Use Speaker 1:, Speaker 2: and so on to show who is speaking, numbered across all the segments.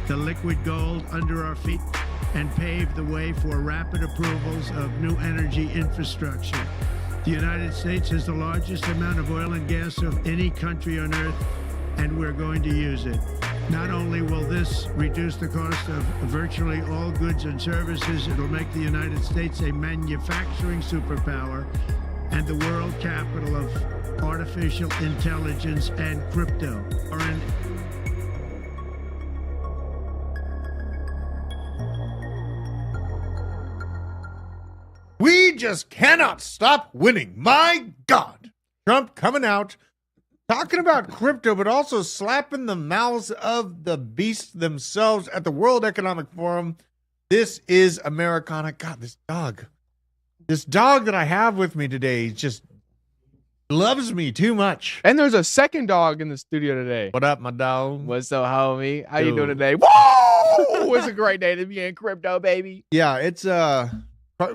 Speaker 1: the liquid gold under our feet and pave the way for rapid approvals of new energy infrastructure. The United States has the largest amount of oil and gas of any country on earth, and we're going to use it. Not only will this reduce the cost of virtually all goods and services, it'll make the United States a manufacturing superpower and the world capital of artificial intelligence and crypto.
Speaker 2: We just cannot stop winning. My God. Trump coming out, talking about crypto, but also slapping the mouths of the beasts themselves at the World Economic Forum. This is Americana. God, this dog that I have with me today just loves me too much.
Speaker 3: And there's a second dog in the studio today.
Speaker 2: What up, my dog?
Speaker 3: What's up, homie? How you doing today? Whoa! It's a great day to be in crypto, baby.
Speaker 2: Yeah, it's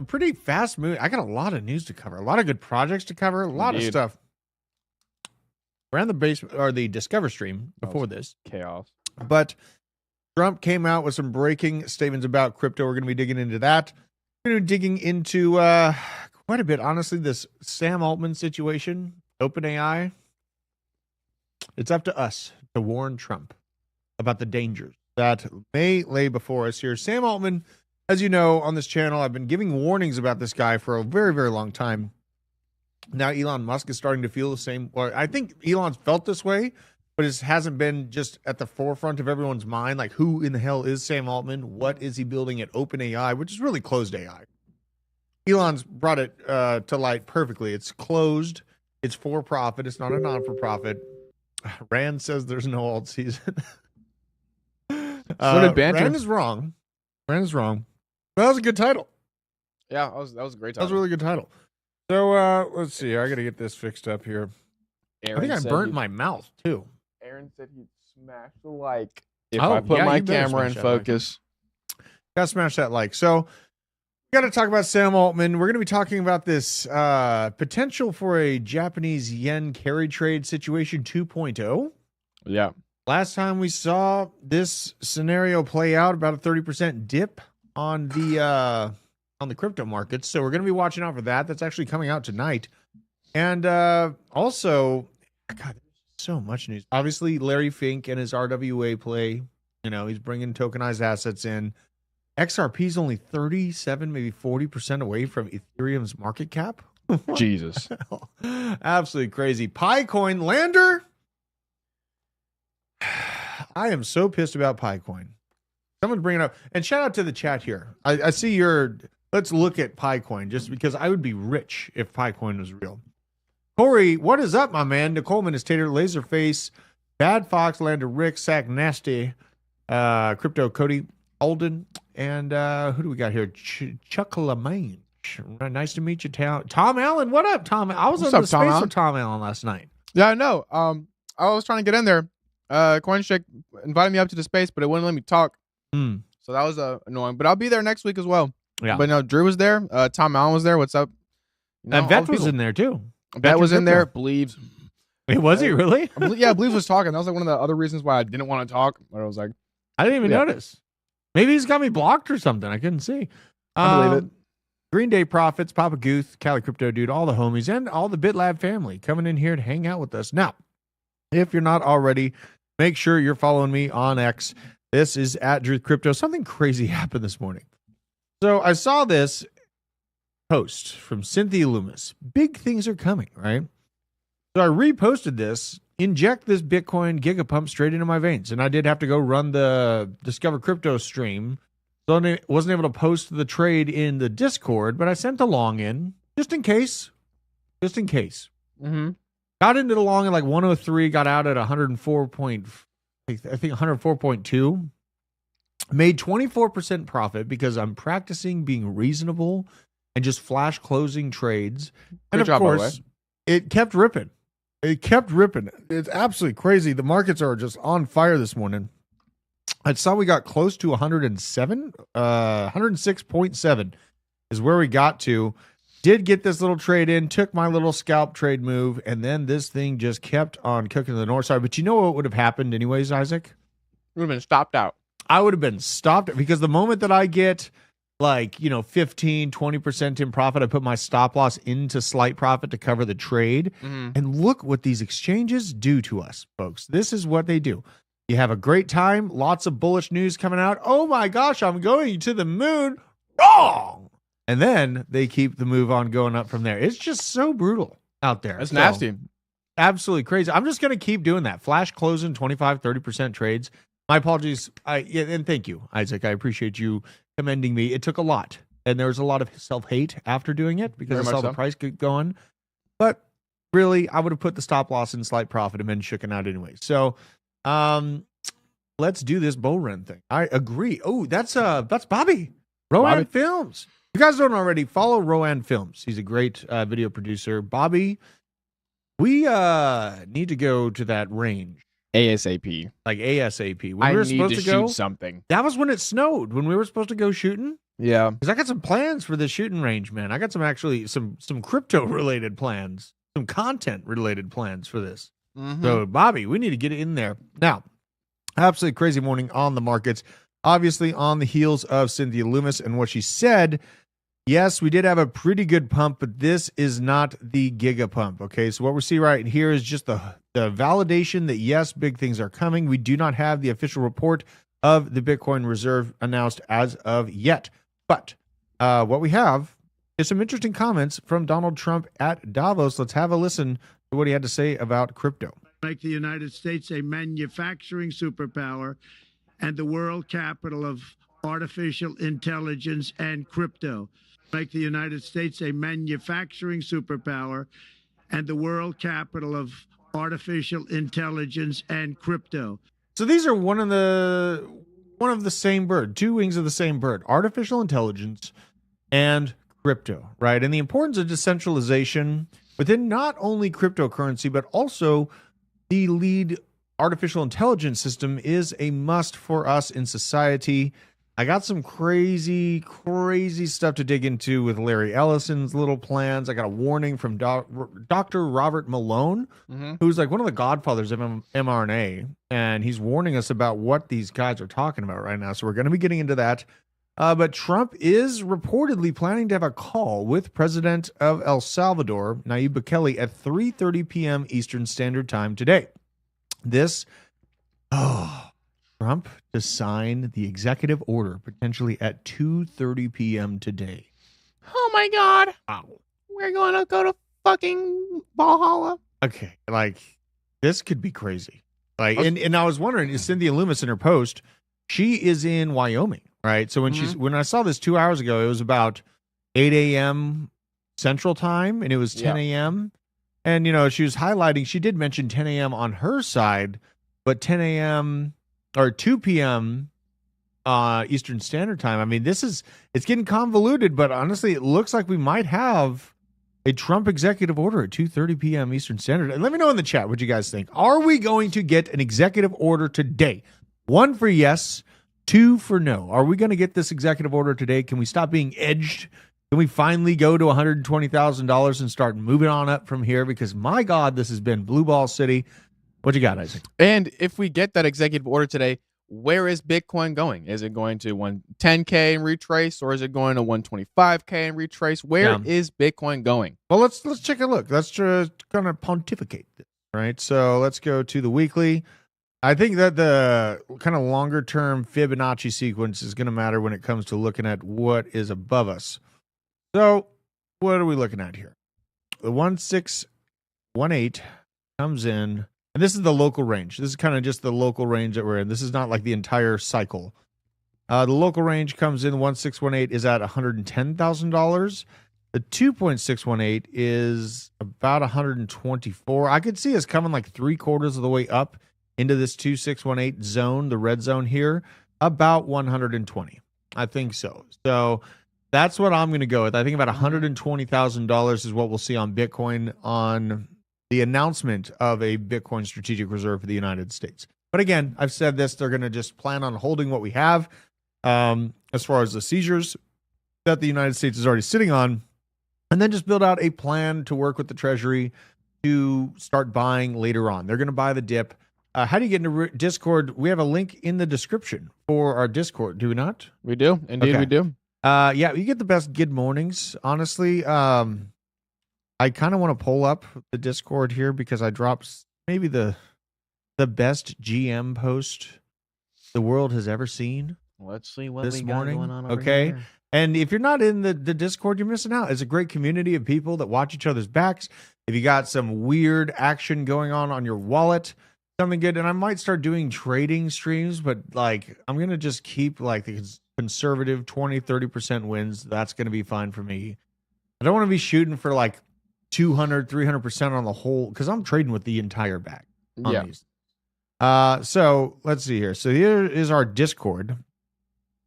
Speaker 2: pretty fast moving. I got a lot of news to cover, a lot of good projects to cover, a lot of stuff. We're on the basement or the Discover stream before this.
Speaker 3: Chaos.
Speaker 2: But Trump came out with some breaking statements about crypto. We're going to be digging into that. We're going to be digging into quite a bit, honestly, this Sam Altman situation, OpenAI. It's up to us to warn Trump about the dangers that may lay before us here. Sam Altman, as you know, on this channel, I've been giving warnings about this guy for a very, very long time. Now Elon Musk is starting to feel the same. Well, I think Elon's felt this way, but it hasn't been just at the forefront of everyone's mind. Like, who in the hell is Sam Altman? What is he building at OpenAI, which is really closed AI? Elon's brought it to light perfectly. It's closed. It's for profit. It's not a non-for-profit. Rand says there's no alt season.
Speaker 3: So did Banter.
Speaker 2: Rand is wrong. Rand is wrong. But that was a good title.
Speaker 3: Yeah, that was a great title.
Speaker 2: That was a really good title. So let's see. I got to get this fixed up here. I think I burnt my mouth too.
Speaker 3: Aaron said he'd smash the like if I put my camera in focus.
Speaker 2: Gotta smash that like. So we got to talk about Sam Altman. We're going to be talking about this potential for a Japanese yen carry trade situation 2.0.
Speaker 3: Yeah.
Speaker 2: Last time we saw this scenario play out, about a 30% dip on the crypto markets. So we're going to be watching out for that. That's actually coming out tonight. And also, God, there's so much news. Obviously, Larry Fink and his RWA play, you know, he's bringing tokenized assets in. XRP is only 37, maybe 40% away from Ethereum's market cap.
Speaker 3: Jesus.
Speaker 2: Absolutely crazy. Picoin, Lander. I am so pissed about Picoin. Someone bring it up. And shout out to the chat here. I see your... Let's look at Picoin, just because I would be rich if Picoin was real. Corey, what is up, my man? Nicole Ministator, Laserface, Bad Fox, Lander, Rick, Sack, Nasty, Crypto, Cody, Alden, and who do we got here? Chuck LaMange. Nice to meet you, Tom Allen. What up, Tom? I was on the space with Tom Allen last night.
Speaker 3: Yeah, I know. I was trying to get in there. CoinCheck invited me up to the space, but it wouldn't let me talk. So that was annoying. But I'll be there next week as well. Yeah. But no, Drew was there. Tom Allen was there. What's up?
Speaker 2: You know, and Vet was in there too.
Speaker 3: Vet was in there. Believes.
Speaker 2: Wait, was he really?
Speaker 3: Yeah, Believes was talking. That was like one of the other reasons why I didn't want to talk. But I was like,
Speaker 2: I didn't even notice. Maybe he's got me blocked or something. I couldn't see.
Speaker 3: I believe it.
Speaker 2: Green Day Profits, Papa Guth, Cali Crypto Dude, all the homies, and all the BitLab family coming in here to hang out with us. Now, if you're not already, make sure you're following me on X. This is at Drew Crypto. Something crazy happened this morning. So I saw this post from Cynthia Loomis. Big things are coming, right? So I reposted this, inject this Bitcoin gigapump straight into my veins. And I did have to go run the Discover Crypto stream. So I wasn't able to post the trade in the Discord, but I sent the long in just in case. Just in case.
Speaker 3: Mm-hmm.
Speaker 2: Got into the long at like 103, got out at 104 I think 104.2. Made 24% profit because I'm practicing being reasonable and just flash closing trades. And of course, it kept ripping. It kept ripping. It's absolutely crazy. The markets are just on fire this morning. I saw we got close to 107. 106.7 is where we got to. Did get this little trade in, took my little scalp trade move, and then this thing just kept on cooking to the north side. But you know what would have happened anyways, Isaac?
Speaker 3: It would have been stopped out.
Speaker 2: I would have been stopped because the moment that I get like, 15, 20% in profit, I put my stop loss into slight profit to cover the trade. And look what these exchanges do to us, folks. This is what they do. You have a great time, lots of bullish news coming out. Oh my gosh, I'm going to the moon. Wrong. And then they keep the move on going up from there. It's just so brutal out there.
Speaker 3: It's nasty.
Speaker 2: Absolutely crazy. I'm just going to keep doing that. Flash closing 25, 30% trades. My apologies. And thank you, Isaac. I appreciate you commending me. It took a lot. And there was a lot of self-hate after doing it because I saw the price get going. But really, I would have put the stop loss in slight profit and been shooken out anyway. So let's do this bull run thing. I agree. Oh, that's Bobby. Rowan Films. If you guys don't already, follow Rowan Films. He's a great video producer. Bobby, we need to go to that range.
Speaker 3: ASAP.
Speaker 2: Like ASAP. When
Speaker 3: I
Speaker 2: we were
Speaker 3: need
Speaker 2: supposed
Speaker 3: to
Speaker 2: to go,
Speaker 3: shoot something.
Speaker 2: that was when it snowed. When we were supposed to go shooting.
Speaker 3: Yeah.
Speaker 2: Because I got some plans for this shooting range, man. I got some crypto related plans, some content related plans for this. So Bobby, we need to get in there. Now, absolutely crazy morning on the markets. Obviously on the heels of Cynthia Loomis and what she said. Yes, we did have a pretty good pump, but this is not the giga pump. Okay, so what we see right here is just the validation that yes, big things are coming. We do not have the official report of the Bitcoin reserve announced as of yet. But what we have is some interesting comments from Donald Trump at Davos. Let's have a listen to what he had to say about crypto.
Speaker 1: Make the United States a manufacturing superpower and the world capital of artificial intelligence and crypto. Make the United States a manufacturing superpower and the world capital of artificial intelligence and crypto.
Speaker 2: So these are one of the same bird, two wings of the same bird, artificial intelligence and crypto, right? And the importance of decentralization within not only cryptocurrency, but also the lead artificial intelligence system is a must for us in society. I got some crazy stuff to dig into with Larry Ellison's little plans. I got a warning from Dr. Robert Malone, who's like one of the godfathers of mRNA, and he's warning us about what these guys are talking about right now. So we're going to be getting into that. But Trump is reportedly planning to have a call with President of El Salvador, Nayib Bukele, at 3:30 p.m. Eastern Standard Time today. Trump to sign the executive order potentially at 2:30 p.m. today.
Speaker 3: Oh my God.
Speaker 2: Wow.
Speaker 3: We're going to go to fucking Valhalla.
Speaker 2: Okay. Like, this could be crazy. Like, and I was wondering, is Cynthia Loomis in her post, she is in Wyoming, right? So when I saw this 2 hours ago, it was about 8 a.m. Central Time and it was 10 a.m. And, she was highlighting, she did mention 10 a.m. on her side, but 10 a.m. or 2 p.m. Eastern Standard Time. I mean, it's getting convoluted, but honestly, it looks like we might have a Trump executive order at 2:30 p.m. Eastern Standard. And let me know in the chat what you guys think. Are we going to get an executive order today? 1 for yes, 2 for no. Are we going to get this executive order today? Can we stop being edged? Can we finally go to $120,000 and start moving on up from here? Because my God, this has been Blue Ball City. What you got, Isaac?
Speaker 3: And if we get that executive order today, where is Bitcoin going? Is it going to 110K and retrace, or is it going to 125K and retrace? Where is Bitcoin going?
Speaker 2: Well, let's take a look. Let's just kind of pontificate this, right? So let's go to the weekly. I think that the kind of longer term Fibonacci sequence is going to matter when it comes to looking at what is above us. So what are we looking at here? The 1618 comes in. And this is the local range. This is kind of just the local range that we're in. This is not like the entire cycle. The local range comes in. 1618 is at $110,000. The 2.618 is about 124. I could see us coming like 3/4 of the way up into this 2618 zone, the red zone here, about 120. I think so. So that's what I'm going to go with. I think about $120,000 is what we'll see on Bitcoin on the announcement of a Bitcoin strategic reserve for the United States. But again, I've said this, they're going to just plan on holding what we have as far as the seizures that the United States is already sitting on, and then just build out a plan to work with the Treasury to start buying later on. They're going to buy the dip. How do you get into Discord? We have a link in the description for our Discord. Do we not?
Speaker 3: We do. Indeed, we do.
Speaker 2: Yeah, you get the best good mornings. Honestly, I kind of want to pull up the Discord here because I dropped maybe the best GM post the world has ever seen.
Speaker 4: Let's see what
Speaker 2: this
Speaker 4: we
Speaker 2: morning.
Speaker 4: got going on over
Speaker 2: Okay.
Speaker 4: here.
Speaker 2: And if you're not in the Discord, you're missing out. It's a great community of people that watch each other's backs. If you got some weird action going on your wallet, something good. And I might start doing trading streams, but like I'm going to just keep like the conservative 20-30% wins. That's going to be fine for me. I don't want to be shooting for like 200-300% on the whole because I'm trading with the entire bag on these. So let's see here. So here is our Discord.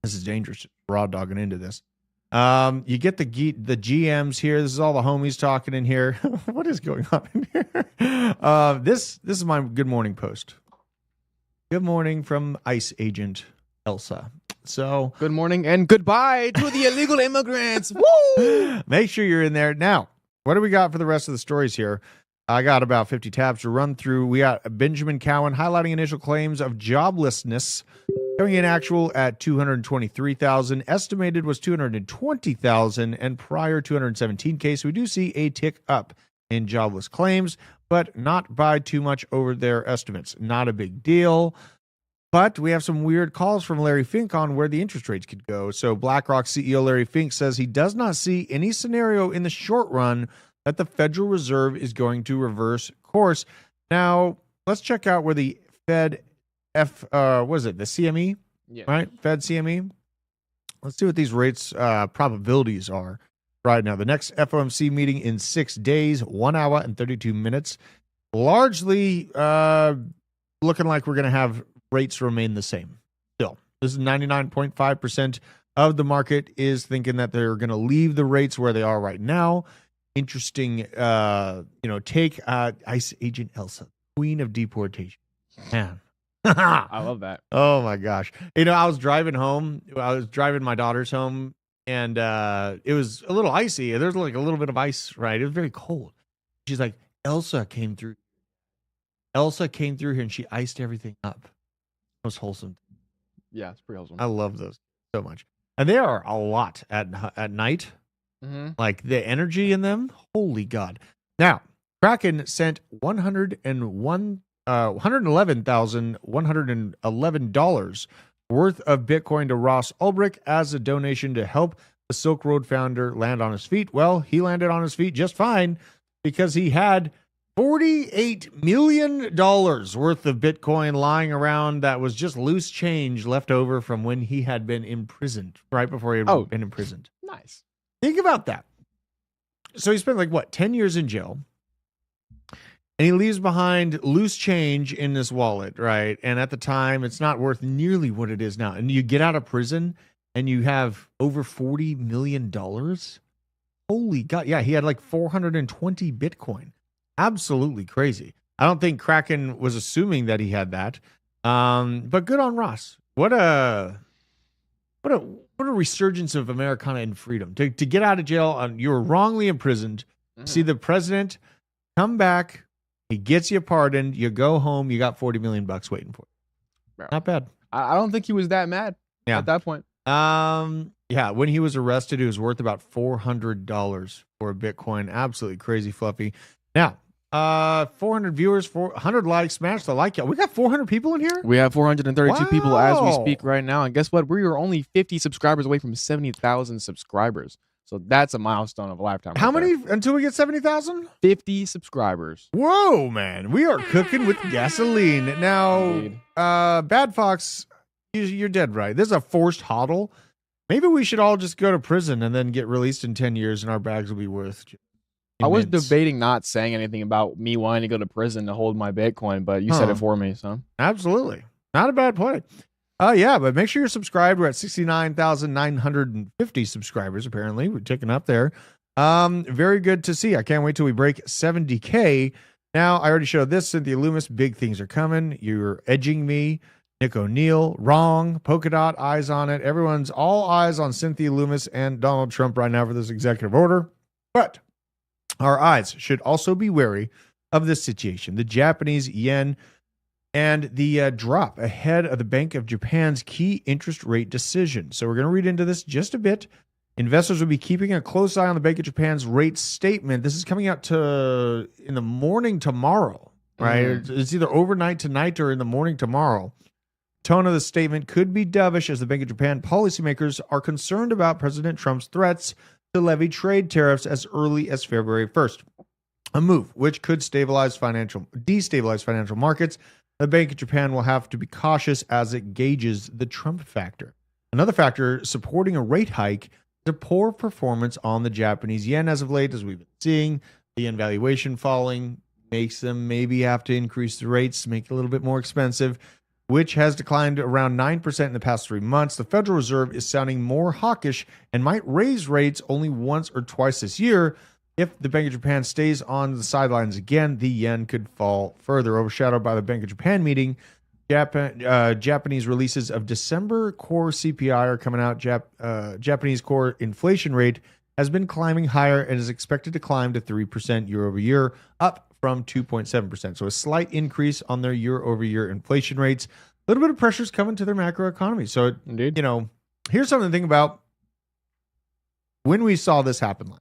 Speaker 2: This is dangerous, raw dogging into this. You get the GMs here. This is all the homies talking in here. What is going on in here? This is my good morning post. Good morning from ICE agent Elsa. So
Speaker 3: good morning and goodbye to the illegal immigrants. Woo!
Speaker 2: Make sure you're in there. Now, what do we got for the rest of the stories here? I got about 50 tabs to run through. We got Benjamin Cowan highlighting initial claims of joblessness coming in actual at 223,000. Estimated was 220,000 and prior 217K. So we do see a tick up in jobless claims, but not by too much over their estimates. Not a big deal. But we have some weird calls from Larry Fink on where the interest rates could go. So BlackRock CEO Larry Fink says he does not see any scenario in the short run that the Federal Reserve is going to reverse course. Now, let's check out where the Fed what is it? The CME?
Speaker 3: Yeah.
Speaker 2: Right? Fed CME. Let's see what these rates probabilities are right now. The next FOMC meeting in 6 days, 1 hour and 32 minutes. Largely looking like we're going to have rates remain the same. Still, this is 99.5% of the market is thinking that they're going to leave the rates where they are right now. Interesting, take ICE agent Elsa, queen of deportation. Man.
Speaker 3: I love that.
Speaker 2: Oh my gosh. I was driving home. I was driving my daughter's home and it was a little icy. There's like a little bit of ice, right? It was very cold. She's like, Elsa came through here and she iced everything up. It was wholesome.
Speaker 3: Yeah, it's pretty wholesome.
Speaker 2: I love those so much. And they are a lot at night.
Speaker 3: Mm-hmm.
Speaker 2: Like the energy in them. Holy God. Now, Kraken sent $111,111 worth of Bitcoin to Ross Ulbricht as a donation to help the Silk Road founder land on his feet. Well, he landed on his feet just fine because he had $48 million worth of Bitcoin lying around that was just loose change left over from when he had been imprisoned, right before he had been imprisoned.
Speaker 3: Nice.
Speaker 2: Think about that. So he spent 10 years in jail. And he leaves behind loose change in this wallet, right? And at the time, it's not worth nearly what it is now. And you get out of prison and you have over $40 million. Holy God. Yeah, he had 420 Bitcoin. Absolutely crazy. I don't think Kraken was assuming that he had that. But good on Ross. What a resurgence of Americana and freedom. To get out of jail, you were wrongly imprisoned. Mm-hmm. See the president come back. He gets you pardoned. You go home. You got $40 million waiting for you.
Speaker 3: Bro.
Speaker 2: Not bad.
Speaker 3: I don't think he was that mad at that point.
Speaker 2: Yeah. When he was arrested, it was worth about $400 for a Bitcoin. Absolutely crazy, Fluffy. Now, 400 viewers, 400 likes. Smash the like. We got 400 people in here.
Speaker 3: We have 432 people as we speak right now. And guess what? We are only 50 subscribers away from 70,000 subscribers. So that's a milestone of a lifetime.
Speaker 2: How many until we get 70,000?
Speaker 3: 50 subscribers.
Speaker 2: Whoa, man. We are cooking with gasoline. Now, Bad Fox, you're dead right. This is a forced hodl. Maybe we should all just go to prison and then get released in 10 years and our bags will be worth immense.
Speaker 3: I was debating not saying anything about me wanting to go to prison to hold my Bitcoin, but you said it for me, so.
Speaker 2: Absolutely. Not a bad play. Yeah, but make sure you're subscribed. We're at 69,950 subscribers, apparently. We're ticking up there. Very good to see. I can't wait till we break 70K. Now, I already showed this. Cynthia Loomis, big things are coming. You're edging me. Nick O'Neill, wrong. Polkadot, eyes on it. Everyone's all eyes on Cynthia Loomis and Donald Trump right now for this executive order. But our eyes should also be wary of this situation. The Japanese yen and the drop ahead of the Bank of Japan's key interest rate decision. So we're going to read into this just a bit. Investors will be keeping a close eye on the Bank of Japan's rate statement. This is coming out in the morning tomorrow, right? It's either overnight tonight or in the morning tomorrow. Tone of the statement could be dovish as the Bank of Japan policymakers are concerned about President Trump's threats to levy trade tariffs as early as February 1st. A move which could destabilize financial markets. The Bank of Japan will have to be cautious as it gauges the Trump factor. Another factor supporting a rate hike is a poor performance on the Japanese yen as of late, as we've been seeing. The yen valuation falling makes them maybe have to increase the rates, make it a little bit more expensive, which has declined around 9% in the past 3 months. The Federal Reserve is sounding more hawkish and might raise rates only once or twice this year. If the Bank of Japan stays on the sidelines again, the yen could fall further. Overshadowed by the Bank of Japan meeting, Japanese releases of December core CPI are coming out. Japanese core inflation rate has been climbing higher and is expected to climb to 3% year over year, up from 2.7%. So a slight increase on their year over year inflation rates. A little bit of pressure is coming to their macroeconomy. So,
Speaker 3: Indeed.
Speaker 2: Here's something to think about. When we saw this happen last,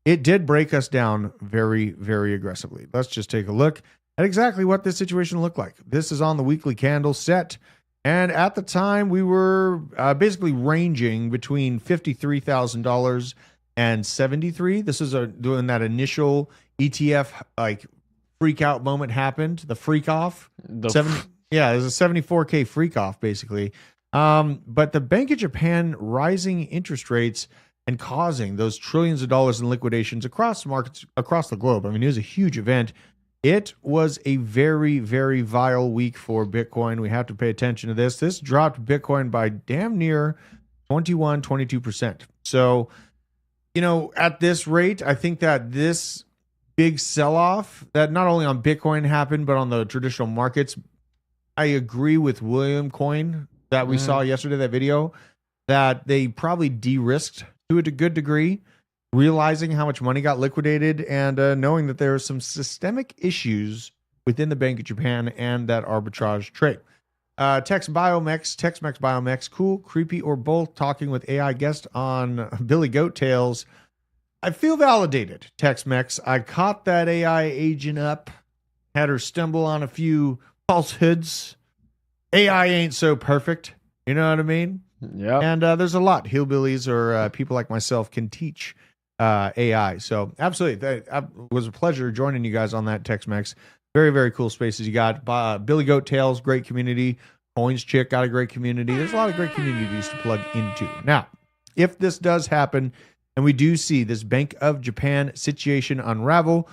Speaker 2: it did break us down very, very aggressively. Let's just take a look at exactly what this situation looked like. This is on the weekly candle set. And at the time, we were basically ranging between $53,000 and $73,000. This is doing that initial ETF freak out moment happened. The freak off. There's a 74K freak off, basically. But the Bank of Japan rising interest rates and causing those trillions of dollars in liquidations across markets across the globe. I mean, it was a huge event. It was a very, very vile week for Bitcoin. We have to pay attention to this. This dropped Bitcoin by damn near 22%. So, at this rate, I think that this big sell-off that not only on Bitcoin happened, but on the traditional markets, I agree with William Coin that we saw yesterday, that video, that they probably de-risked to a good degree, realizing how much money got liquidated and knowing that there are some systemic issues within the Bank of Japan and that arbitrage trade. Tex Biomex, cool, creepy, or both, talking with AI guest on Billy Goat Tales. I feel validated, Tex-Mex. I caught that AI agent up, had her stumble on a few falsehoods. AI ain't so perfect. You know what I mean?
Speaker 3: Yeah.
Speaker 2: And there's a lot hillbillies or people like myself can teach AI. So absolutely. It was a pleasure joining you guys on that Tex-Mex. Very, very cool spaces you got. Billy Goat Tales, great community. Coins Chick got a great community. There's a lot of great communities to plug into. Now, if this does happen and we do see this Bank of Japan situation unravel,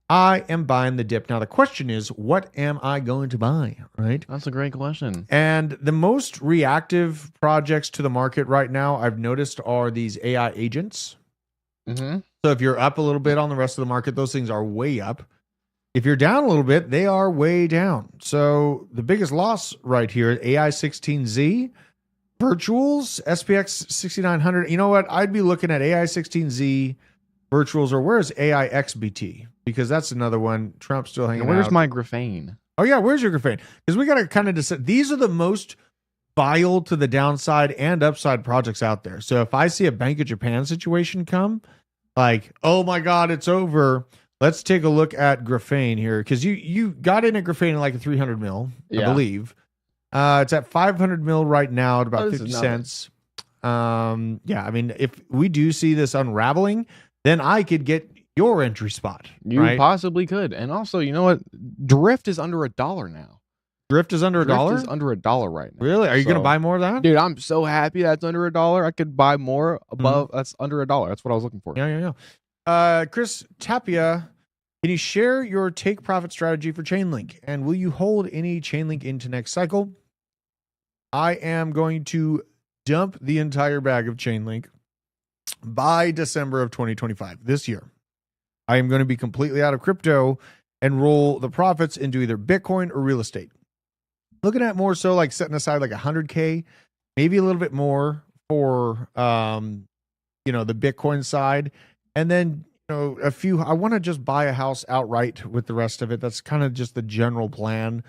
Speaker 2: I am buying the dip. Now, the question is, what am I going to buy, right?
Speaker 3: That's a great question.
Speaker 2: And the most reactive projects to the market right now, I've noticed, are these AI agents.
Speaker 3: Mm-hmm.
Speaker 2: So if you're up a little bit on the rest of the market, those things are way up. If you're down a little bit, they are way down. So the biggest loss right here, AI16Z, virtuals, SPX 6900. You know what? I'd be looking at AI16Z, virtuals, or where's AIXBT? Because that's another one. Trump's still hanging out.
Speaker 3: Where's my graphene?
Speaker 2: Oh, yeah. Where's your graphene? Because we got to kind of decide. These are the most vile to the downside and upside projects out there. So if I see a Bank of Japan situation come, like, oh my God, it's over. Let's take a look at graphene here. Because you got in at graphene in like a 300 mil, I believe. It's at 500 mil right now at about 50 cents. I mean, if we do see this unraveling, then I could get your entry spot.
Speaker 3: You possibly could. And also, you know what? Drift is under $1 now.
Speaker 2: Drift is under $1?
Speaker 3: Drift is under $1 right now.
Speaker 2: Really? Are you going to buy more of that?
Speaker 3: Dude, I'm so happy that's under $1. I could buy more above. That's under $1. That's what I was looking for.
Speaker 2: Yeah. Chris Tapia, can you share your take profit strategy for Chainlink? And will you hold any Chainlink into next cycle? I am going to dump the entire bag of Chainlink by December of 2025, this year. I am going to be completely out of crypto and roll the profits into either Bitcoin or real estate. Looking at more so like setting aside like 100K, maybe a little bit more for, the Bitcoin side. And then, a few, I want to just buy a house outright with the rest of it. That's kind of just the general plan.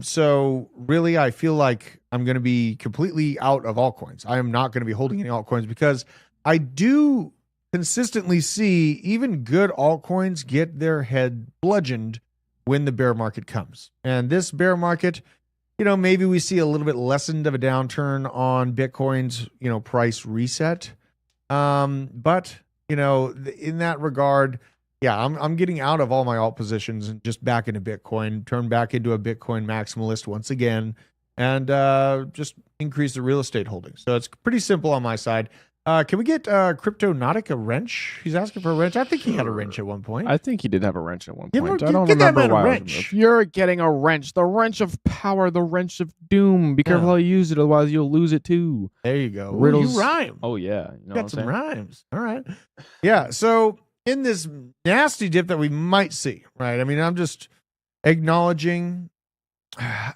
Speaker 2: So really, I feel like I'm going to be completely out of altcoins. I am not going to be holding any altcoins because I do consistently see even good altcoins get their head bludgeoned when the bear market comes. And this bear market, maybe we see a little bit lessened of a downturn on Bitcoin's, price reset. But, in that regard, yeah, I'm getting out of all my alt positions and just back into Bitcoin, turn back into a Bitcoin maximalist once again, and just increase the real estate holdings. So it's pretty simple on my side. Can we get Cryptonautic a wrench? He's asking for a wrench. I think he had a wrench at one point.
Speaker 3: I think he did have a wrench at one
Speaker 2: Yeah,
Speaker 3: point.
Speaker 2: get-
Speaker 3: I don't
Speaker 2: get that
Speaker 3: remember
Speaker 2: man a
Speaker 3: why.
Speaker 2: wrench.
Speaker 3: You're getting a wrench, the wrench of power, the wrench of doom. Be careful how you use it, otherwise you'll lose it too.
Speaker 2: There you go.
Speaker 3: Riddles.
Speaker 2: You rhyme.
Speaker 3: Oh yeah, you know
Speaker 2: Got
Speaker 3: what
Speaker 2: some
Speaker 3: I'm saying?
Speaker 2: rhymes. All right. Yeah. So in this nasty dip that we might see, right? I mean, I'm just acknowledging.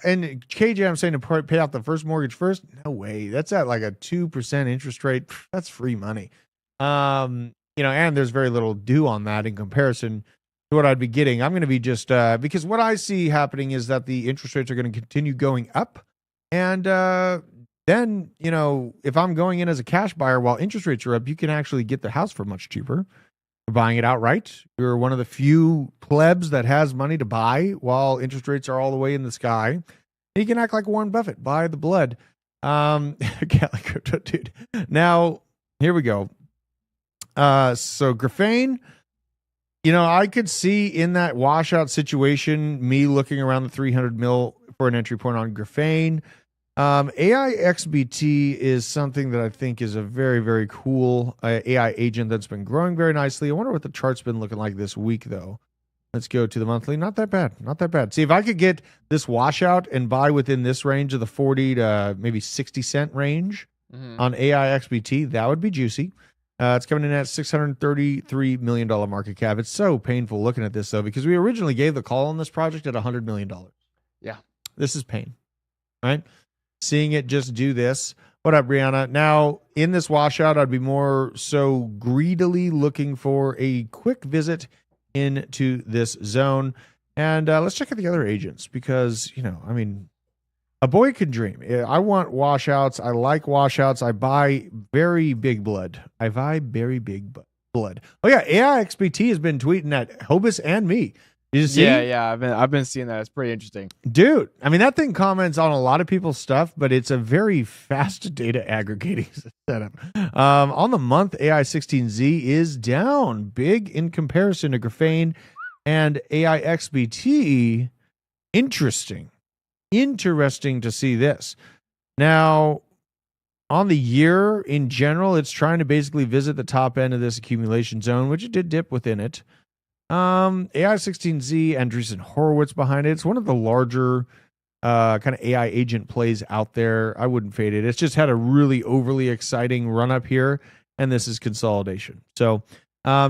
Speaker 2: And KJ, I'm saying to pay out the first mortgage first. No way. That's at like a 2% interest rate. That's free money. And there's very little due on that in comparison to what I'd be getting. I'm going to be just because what I see happening is that the interest rates are going to continue going up, and then if I'm going in as a cash buyer while interest rates are up, you can actually get the house for much cheaper. You're buying it outright. You're one of the few plebs that has money to buy while interest rates are all the way in the sky. And you can act like Warren Buffett, buy the blood. Cat like crypto, dude. Now, here we go. So Graphane, I could see in that washout situation, me looking around the 300 mil for an entry point on Graphane. AI XBT is something that I think is a very, very cool AI agent that's been growing very nicely. I wonder what the chart's been looking like this week, though. Let's go to the monthly. Not that bad. Not that bad. See, if I could get this washout and buy within this range of the 40 to maybe 60 cent range on AI XBT, that would be juicy. It's coming in at $633 million market cap. It's so painful looking at this, though, because we originally gave the call on this project at $100 million.
Speaker 3: Yeah.
Speaker 2: This is pain, right? Seeing it just do this. What up, Brianna? Now, in this washout, I'd be more so greedily looking for a quick visit into this zone. And let's check out the other agents because, a boy can dream. I want washouts. I like washouts. I buy very big blood. I buy very big blood. Oh, yeah. AI XBT has been tweeting at Hobus and me. Did you see?
Speaker 3: Yeah. I've been seeing that. It's pretty interesting,
Speaker 2: dude. I mean, that thing comments on a lot of people's stuff, but it's a very fast data aggregating setup. On the month, AI16Z is down big in comparison to Graphane and AI XBT. Interesting to see this. Now, on the year in general, it's trying to basically visit the top end of this accumulation zone, which it did dip within it. AI16Z, Andreessen Horowitz behind it. It's one of the larger kind of AI agent plays out there. I wouldn't fade it. It's just had a really overly exciting run up here, and this is consolidation. So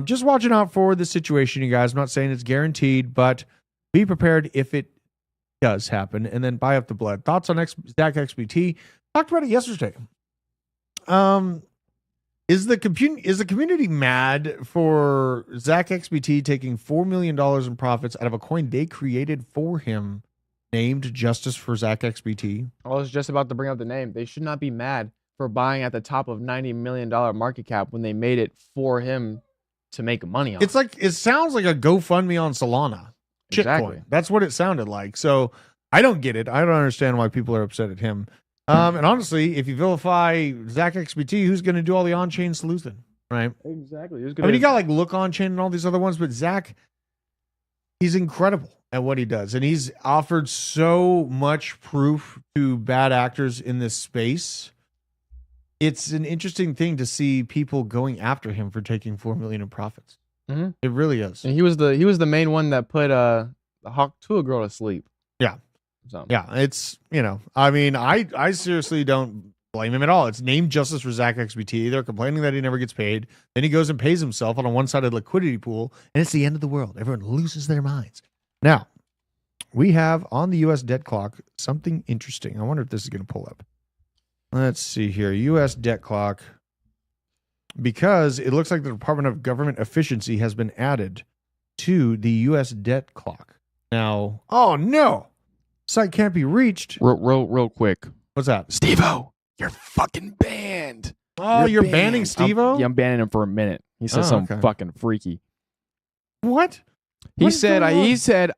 Speaker 2: just watching out for the situation, you guys. I'm not saying it's guaranteed, but be prepared if it does happen, and then buy up the blood. Thoughts on Zach XBT? Talked about it yesterday. Is the community mad for Zach XBT taking $4 million in profits out of a coin they created for him, named Justice for Zach XBT?
Speaker 3: I was just about to bring up the name. They should not be mad for buying at the top of $90 million market cap when they made it for him to make money on.
Speaker 2: It's like, it sounds like a GoFundMe on Solana.
Speaker 3: Exactly.
Speaker 2: Shitcoin. That's what it sounded like. So I don't get it. I don't understand why people are upset at him. And honestly, if you vilify Zach XBT, who's going to do all the on-chain sleuthing, right?
Speaker 3: Exactly.
Speaker 2: I mean, you got like Look On-Chain and all these other ones, but Zach, he's incredible at what he does. And he's offered so much proof to bad actors in this space. It's an interesting thing to see people going after him for taking $4 million in profits.
Speaker 3: Mm-hmm.
Speaker 2: It really is.
Speaker 3: And he was the main one that put the Hawk Tuah girl to sleep.
Speaker 2: Yeah.
Speaker 3: So.
Speaker 2: Yeah, it's, I mean, I seriously don't blame him at all. It's named Justice for Zach XBT. They're complaining that he never gets paid. Then he goes and pays himself on a one-sided liquidity pool, and it's the end of the world. Everyone loses their minds. Now, we have on the U.S. debt clock something interesting. I wonder if this is going to pull up. Let's see here. U.S. debt clock. Because it looks like the Department of Government Efficiency has been added to the U.S. debt clock. Now, oh no. Site can't be reached.
Speaker 3: Real quick.
Speaker 2: What's that?
Speaker 3: Steve-O, you're fucking banned.
Speaker 2: Oh, you're banning Steve-O?
Speaker 3: I'm banning him for a minute. He said something fucking freaky.
Speaker 2: What?
Speaker 3: He said,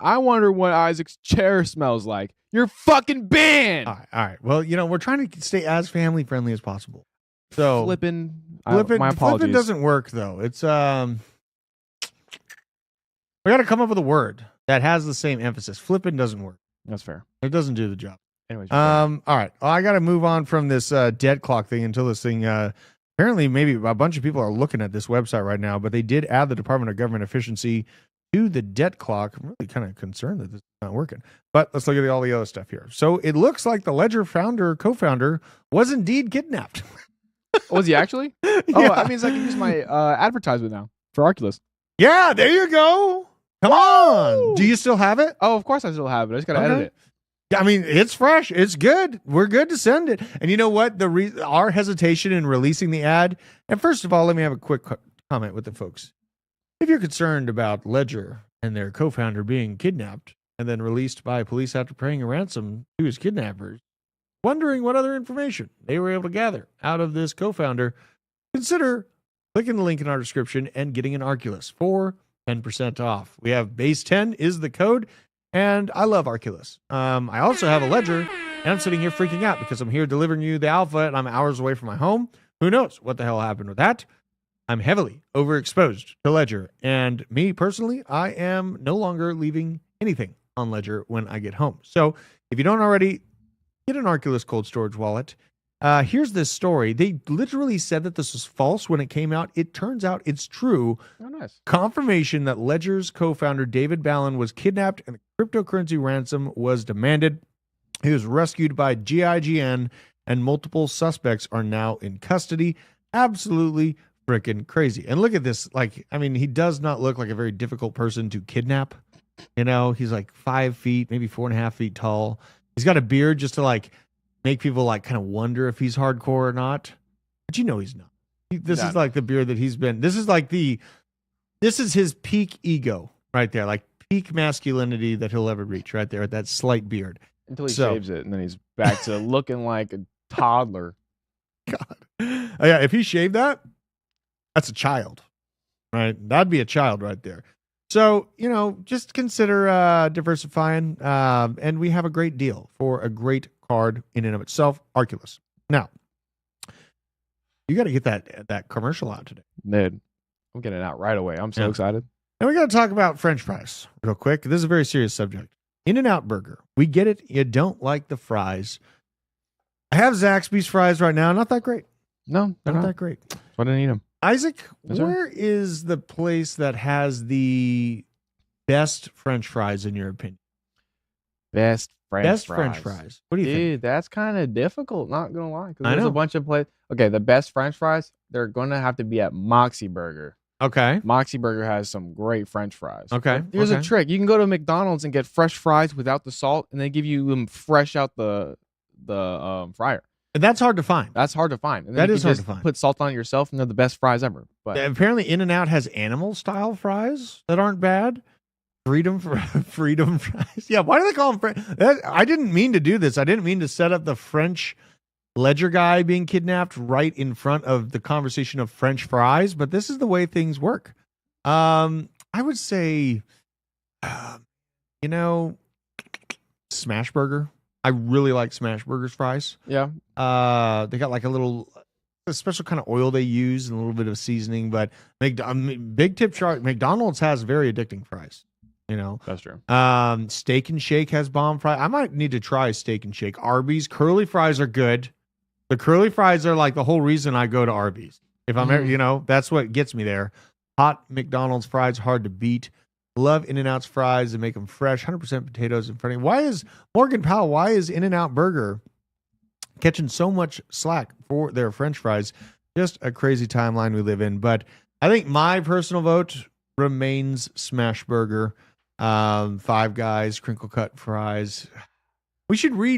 Speaker 3: I wonder what Isaac's chair smells like. You're fucking banned.
Speaker 2: All right. Well, we're trying to stay as family friendly as possible. So
Speaker 3: flipping. My apologies.
Speaker 2: Flipping doesn't work though. It's we got to come up with a word that has the same emphasis. Flipping doesn't work.
Speaker 3: That's fair.
Speaker 2: It doesn't do the job.
Speaker 3: Anyways.
Speaker 2: All right. Well, I got to move on from this debt clock thing until this thing. Apparently, maybe a bunch of people are looking at this website right now, but they did add the Department of Government Efficiency to the debt clock. I'm really kind of concerned that this is not working. But let's look at all the other stuff here. So it looks like the Ledger co-founder, was indeed kidnapped.
Speaker 3: Was he actually?
Speaker 2: Yeah.
Speaker 3: Oh, that means I can use my advertisement now for Oculus.
Speaker 2: Yeah, there you go. Come on. Do you still have it?
Speaker 3: Oh, of course I still have it. I just got to edit it.
Speaker 2: I mean, it's fresh. It's good. We're good to send it. And you know what? Our hesitation in releasing the ad. And first of all, let me have a quick comment with the folks. If you're concerned about Ledger and their co-founder being kidnapped and then released by police after paying a ransom to his kidnappers, wondering what other information they were able to gather out of this co-founder, consider clicking the link in our description and getting an Arculus for 10% off. We have base 10 is the code, and I love Arculus. I also have a Ledger, and I'm sitting here freaking out because I'm here delivering you the alpha, and I'm hours away from my home. Who knows what the hell happened with that? I'm heavily overexposed to Ledger, and me personally, I am no longer leaving anything on Ledger when I get home. So if you don't already, get an Arculus cold storage wallet. Here's this story. They literally said that this was false when it came out. It turns out it's true.
Speaker 3: Oh, nice.
Speaker 2: Confirmation that Ledger's co-founder David Ballin was kidnapped and the cryptocurrency ransom was demanded. He was rescued by GIGN, and multiple suspects are now in custody. Absolutely freaking crazy. And look at this. He does not look like a very difficult person to kidnap. He's like 5 feet, maybe 4.5 feet tall. He's got a beard just to make people kind of wonder if he's hardcore or not. But he's not. This is like the beard that he's been. This is his peak ego right there. Like peak masculinity that he'll ever reach right there at that slight beard.
Speaker 3: Until he shaves it, and then he's back to looking like a toddler.
Speaker 2: God. Yeah, if he shaved that, that's a child, right? That'd be a child right there. So, just consider diversifying, and we have a great deal for a great card in and of itself, Arculus. Now, you got to get that commercial out today.
Speaker 3: Dude, I'm getting it out right away. I'm so excited.
Speaker 2: And we got to talk about French fries real quick. This is a very serious subject. In-N-Out Burger. We get it. You don't like the fries. I have Zaxby's fries right now. Not that great.
Speaker 3: No, they're
Speaker 2: not that great.
Speaker 3: I didn't eat them.
Speaker 2: Isaac, where is the place that has the best French fries in your opinion?
Speaker 3: Best French
Speaker 2: fries. What do you think?
Speaker 3: Dude, that's kind of difficult, not going to lie. Because
Speaker 2: I
Speaker 3: there's
Speaker 2: know.
Speaker 3: a bunch of places. Okay, the best French fries, they're going to have to be at Moxie Burger.
Speaker 2: Okay.
Speaker 3: Moxie Burger has some great French fries.
Speaker 2: Okay.
Speaker 3: But here's a trick. You can go to McDonald's and get fresh fries without the salt, and they give you them fresh out the fryer.
Speaker 2: And that's hard to find.
Speaker 3: That's hard to find. And
Speaker 2: that
Speaker 3: then
Speaker 2: is hard to find.
Speaker 3: Put salt on it yourself, and they're the best fries ever. But
Speaker 2: apparently, In-N-Out has animal-style fries that aren't bad. Freedom fries. Yeah, why do they call them French? I didn't mean to do this. I didn't mean to set up the French Ledger guy being kidnapped right in front of the conversation of French fries, but this is the way things work. I would say, Smash Burger. I really like Smash Burger's fries.
Speaker 3: Yeah.
Speaker 2: They got a special kind of oil they use and a little bit of seasoning, but big tip chart, McDonald's has very addicting fries.
Speaker 3: That's true.
Speaker 2: Steak and Shake has bomb fries. I might need to try Steak and Shake. Arby's curly fries are good. The curly fries are like the whole reason I go to Arby's. If I'm ever, that's what gets me there. Hot McDonald's fries, hard to beat. Love In-N-Out's fries. They make them fresh, 100% potatoes in front of you. Why is In-N-Out Burger catching so much slack for their French fries? Just a crazy timeline we live in. But I think my personal vote remains Smash Burger. Five Guys, crinkle cut fries. We should we're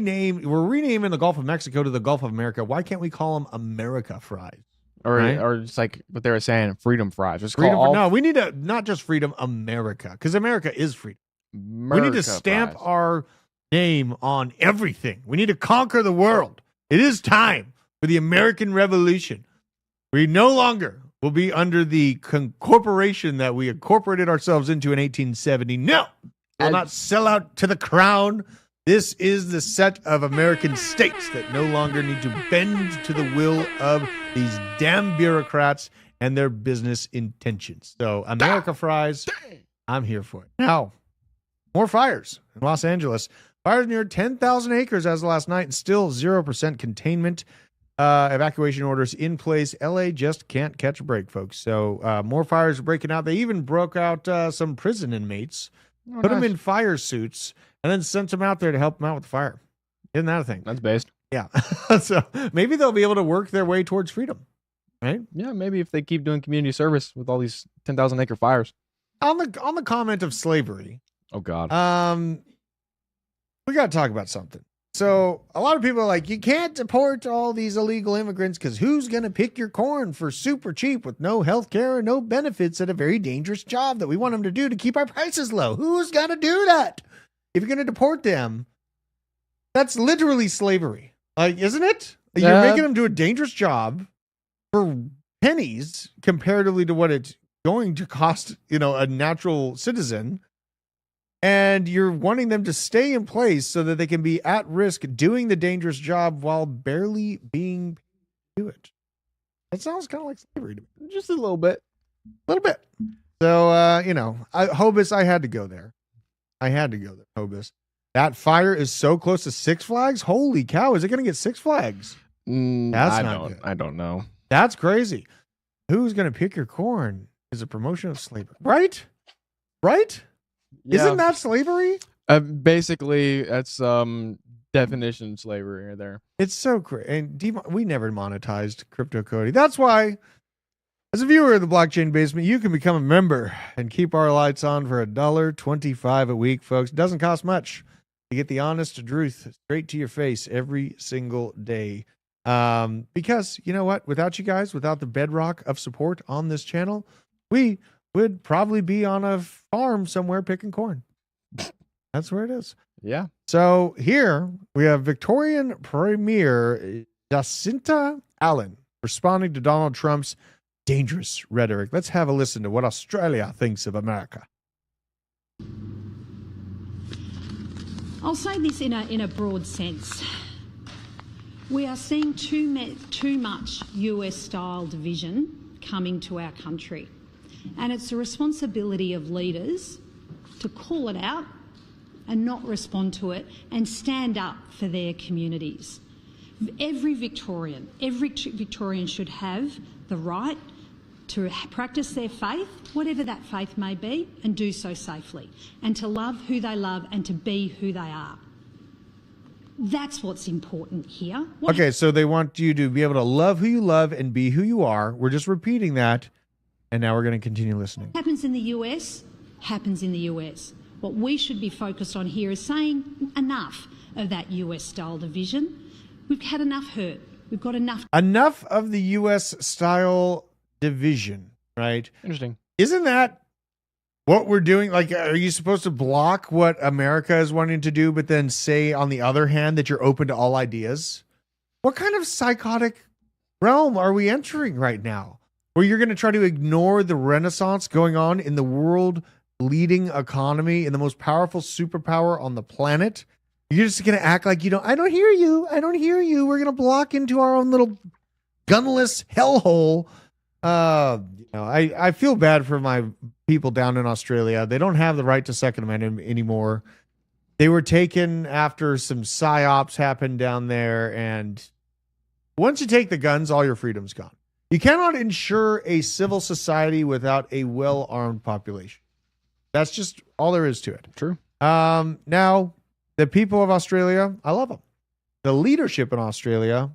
Speaker 2: renaming the Gulf of Mexico to the Gulf of America. Why can't we call them America fries?
Speaker 3: Or just like what they were saying, freedom fries.
Speaker 2: No, we need to not just freedom, America, because America is freedom. We need to stamp our name on everything. We need to conquer the world. It is time for the American Revolution. We no longer will be under the corporation that we incorporated ourselves into in 1870. No, we'll not sell out to the crown. This is the set of American states that no longer need to bend to the will of these damn bureaucrats and their business intentions. So America fries, I'm here for it. Now, more fires in Los Angeles. Fires near 10,000 acres as of last night and still 0% containment. Evacuation orders in place. LA just can't catch a break, folks. So more fires are breaking out. They even broke out some prison inmates, put them in fire suits, and then sent them out there to help them out with the fire. Isn't that a thing?
Speaker 3: That's based.
Speaker 2: Yeah. So maybe they'll be able to work their way towards freedom, right?
Speaker 3: Yeah, maybe if they keep doing community service with all these 10,000 acre fires.
Speaker 2: On the comment of slavery.
Speaker 3: Oh God.
Speaker 2: We got to talk about something. So a lot of people are like, you can't deport all these illegal immigrants because who's going to pick your corn for super cheap with no health care and no benefits at a very dangerous job that we want them to do to keep our prices low? Who's going to do that? If you're going to deport them, that's literally slavery. Like, isn't it? You're making them do a dangerous job for pennies comparatively to what it's going to cost, a natural citizen. And you're wanting them to stay in place so that they can be at risk doing the dangerous job while barely being paid to do it. That sounds kind of like slavery to me.
Speaker 3: Just a little bit.
Speaker 2: A little bit. So, Hobus, I had to go there. Hobus. That fire is so close to Six Flags. Holy cow. Is it going to get Six Flags? That's not good.
Speaker 3: I don't know.
Speaker 2: That's crazy. Who's going to pick your corn is a promotion of slavery. Right? Yeah. Isn't that slavery?
Speaker 3: Basically, that's definition slavery right there.
Speaker 2: It's so great. And we never monetized Crypto Cody. That's why, as a viewer of the Blockchain Basement, you can become a member and keep our lights on for $1.25 a week, folks. It doesn't cost much. You get the honest truth straight to your face every single day. Because, you know what? Without you guys, without the bedrock of support on this channel, we would probably be on a farm somewhere picking corn. That's where it is.
Speaker 3: Yeah.
Speaker 2: So here we have Victorian Premier Jacinta Allen responding to Donald Trump's dangerous rhetoric. Let's have a listen to what Australia thinks of America.
Speaker 4: I'll say this in a broad sense. We are seeing too much US-style division coming to our country. And it's the responsibility of leaders to call it out and not respond to it and stand up for their communities. Every Victorian should have the right to practice their faith, whatever that faith may be, and do so safely, and to love who they love and to be who they are. That's what's important here.
Speaker 2: Okay, so they want you to be able to love who you love and be who you are. We're just repeating that, and now we're going to continue listening.
Speaker 4: What happens in the US, happens in the US. What we should be focused on here is saying enough of that US-style division. We've had enough hurt. We've got enough.
Speaker 2: Enough of the US-style division, right?
Speaker 3: Interesting.
Speaker 2: Isn't that what we're doing? Like, are you supposed to block what America is wanting to do, but then say on the other hand that you're open to all ideas? What kind of psychotic realm are we entering right now? Where you're going to try to ignore the renaissance going on in the world leading economy, in the most powerful superpower on the planet? You're just going to act like I don't hear you. We're going to block into our own little gunless hellhole. I feel bad for my people down in Australia. They don't have the right to Second Amendment anymore. They were taken after some psyops happened down there. And once you take the guns, all your freedom's gone. You cannot ensure a civil society without a well-armed population. That's just all there is to it.
Speaker 3: True.
Speaker 2: Now, the people of Australia, I love them. The leadership in Australia,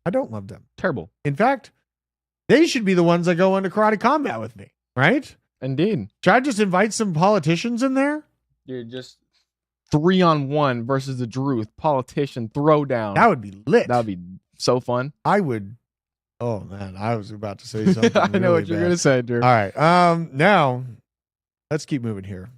Speaker 2: I don't love them.
Speaker 3: Terrible.
Speaker 2: In fact, they should be the ones that go into karate combat with me, right?
Speaker 3: Indeed.
Speaker 2: Should I just invite some politicians in there?
Speaker 3: You're just 3-on-1 versus the Druth politician throwdown.
Speaker 2: That would be lit.
Speaker 3: That would be so fun.
Speaker 2: I would. Oh man, I was about to say something.
Speaker 3: I know what you're gonna say, Drew.
Speaker 2: All right. Now let's keep moving here.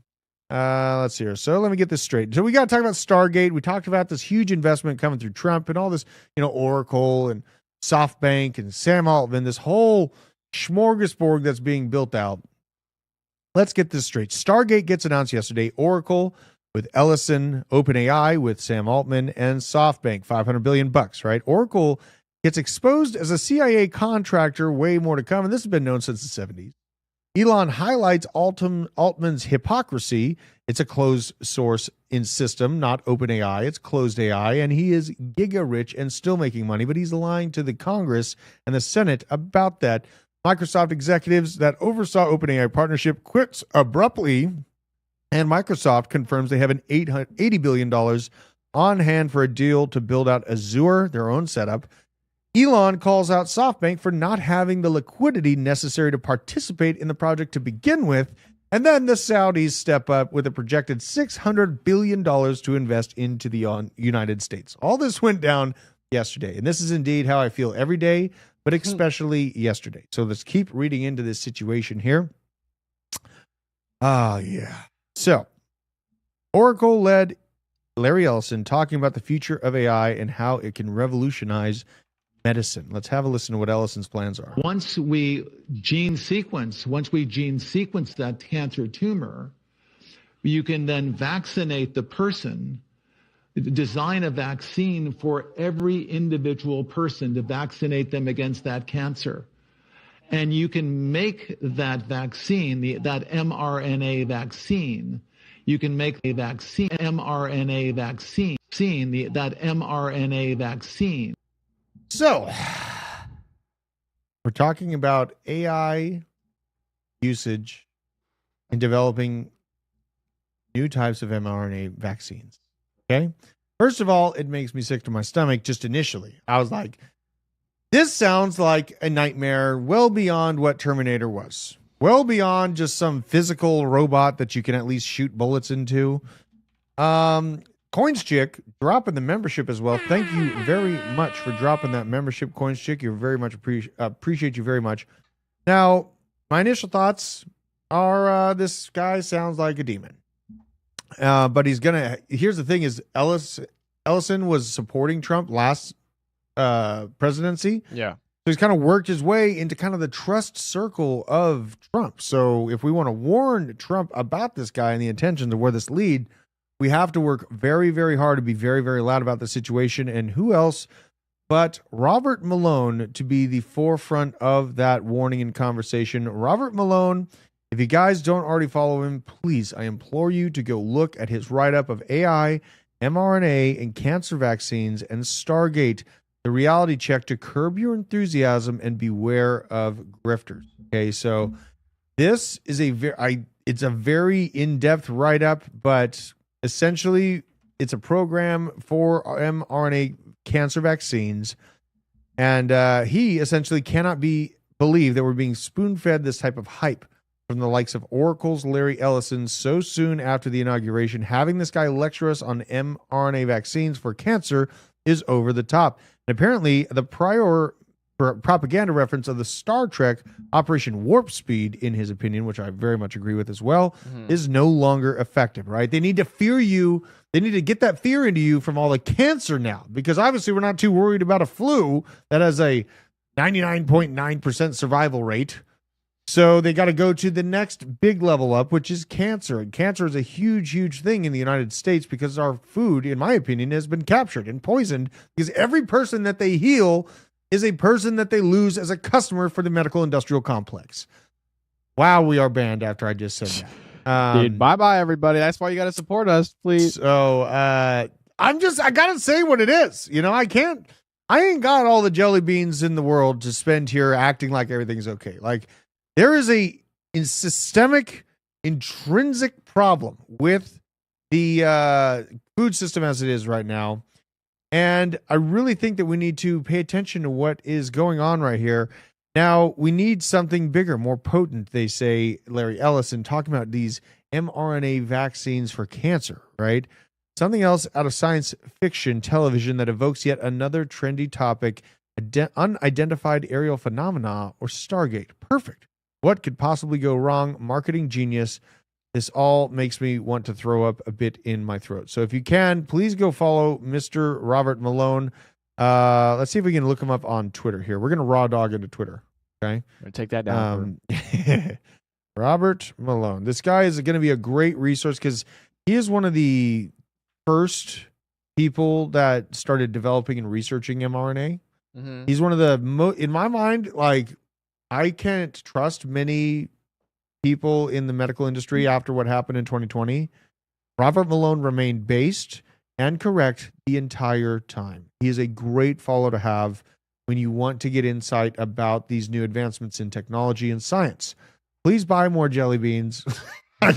Speaker 2: Let's see here. So let me get this straight. So we got to talk about Stargate. We talked about this huge investment coming through Trump and all this, Oracle and SoftBank and Sam Altman, this whole smorgasbord that's being built out. Let's get this straight. Stargate gets announced yesterday. Oracle with Ellison, OpenAI with Sam Altman, and SoftBank, $500 billion, right? Oracle gets exposed as a CIA contractor, way more to come, and this has been known since the 70s. Elon highlights Altman's hypocrisy. It's a closed source in system, not OpenAI. It's closed AI, and he is giga rich and still making money, but he's lying to the Congress and the Senate about that. Microsoft executives that oversaw OpenAI partnership quits abruptly, and Microsoft confirms they have an $80 billion on hand for a deal to build out Azure, their own setup. Elon calls out SoftBank for not having the liquidity necessary to participate in the project to begin with. And then the Saudis step up with a projected $600 billion to invest into the United States. All this went down yesterday. And this is indeed how I feel every day, but especially yesterday. So let's keep reading into this situation here. Yeah. So Oracle led Larry Ellison talking about the future of AI and how it can revolutionize medicine. Let's have a listen to what Ellison's plans are.
Speaker 5: Once we gene sequence that cancer tumor, you can then vaccinate the person, design a vaccine for every individual person to vaccinate them against that cancer. And you can make that vaccine, that mRNA vaccine, you can make a vaccine, mRNA vaccine, that mRNA vaccine.
Speaker 2: So, we're talking about AI usage in developing new types of mRNA vaccines. Okay? First of all, it makes me sick to my stomach just initially. I was like, this sounds like a nightmare well beyond what Terminator was. Well beyond just some physical robot that you can at least shoot bullets into. CoinsChick dropping the membership as well. Thank you very much for dropping that membership, CoinsChick. You're very much appreciate you very much. Now, my initial thoughts are this guy sounds like a demon. But here's the thing is Ellison was supporting Trump last presidency.
Speaker 3: Yeah.
Speaker 2: So he's kind of worked his way into kind of the trust circle of Trump. So if we want to warn Trump about this guy and the intentions of where this lead, we have to work very, very hard to be very, very loud about the situation. And who else but Robert Malone to be the forefront of that warning and conversation. Robert Malone, if you guys don't already follow him, please, I implore you to go look at his write-up of AI, mRNA, and cancer vaccines and Stargate, the reality check to curb your enthusiasm and beware of grifters. Okay, so this is it's a very in-depth write-up, but essentially it's a program for mRNA cancer vaccines, and he essentially cannot believe that we're being spoon-fed this type of hype from the likes of Oracle's Larry Ellison so soon after the inauguration. Having this guy lecture us on mRNA vaccines for cancer is over the top. And apparently, the prior propaganda reference of the Star Trek Operation Warp Speed, in his opinion, which I very much agree with as well, is no longer effective, right? They need to fear you. They need to get that fear into you from all the cancer now, because obviously we're not too worried about a flu that has a 99.9% survival rate. So they got to go to the next big level up, which is cancer. And cancer is a huge, huge thing in the United States because our food, in my opinion, has been captured and poisoned, because every person that they heal is a person that they lose as a customer for the medical industrial complex. Wow, we are banned after I just said that.
Speaker 3: Dude, bye-bye, everybody. That's why you got to support us, please.
Speaker 2: So I got to say what it is. I ain't got all the jelly beans in the world to spend here acting like everything's okay. Like, there is a systemic, intrinsic problem with the food system as it is right now. And I really think that we need to pay attention to what is going on right here. Now, we need something bigger, more potent, they say, Larry Ellison, talking about these mRNA vaccines for cancer, right? Something else out of science fiction television that evokes yet another trendy topic, unidentified aerial phenomena or Stargate. Perfect. What could possibly go wrong? Marketing genius. this all makes me want to throw up a bit in my throat. So if you can, please go follow Mr. Robert Malone. Let's see if we can look him up on Twitter here. We're going to raw dog into Twitter. Okay.
Speaker 3: Take that down.
Speaker 2: Robert Malone. This guy is going to be a great resource because he is one of the first people that started developing and researching mRNA. Mm-hmm. He's one of the in my mind, like, I can't trust many people in the medical industry after what happened in 2020. Robert Malone remained based and correct the entire time. He is a great follow to have when you want to get insight about these new advancements in technology and science. Please buy more jelly beans. I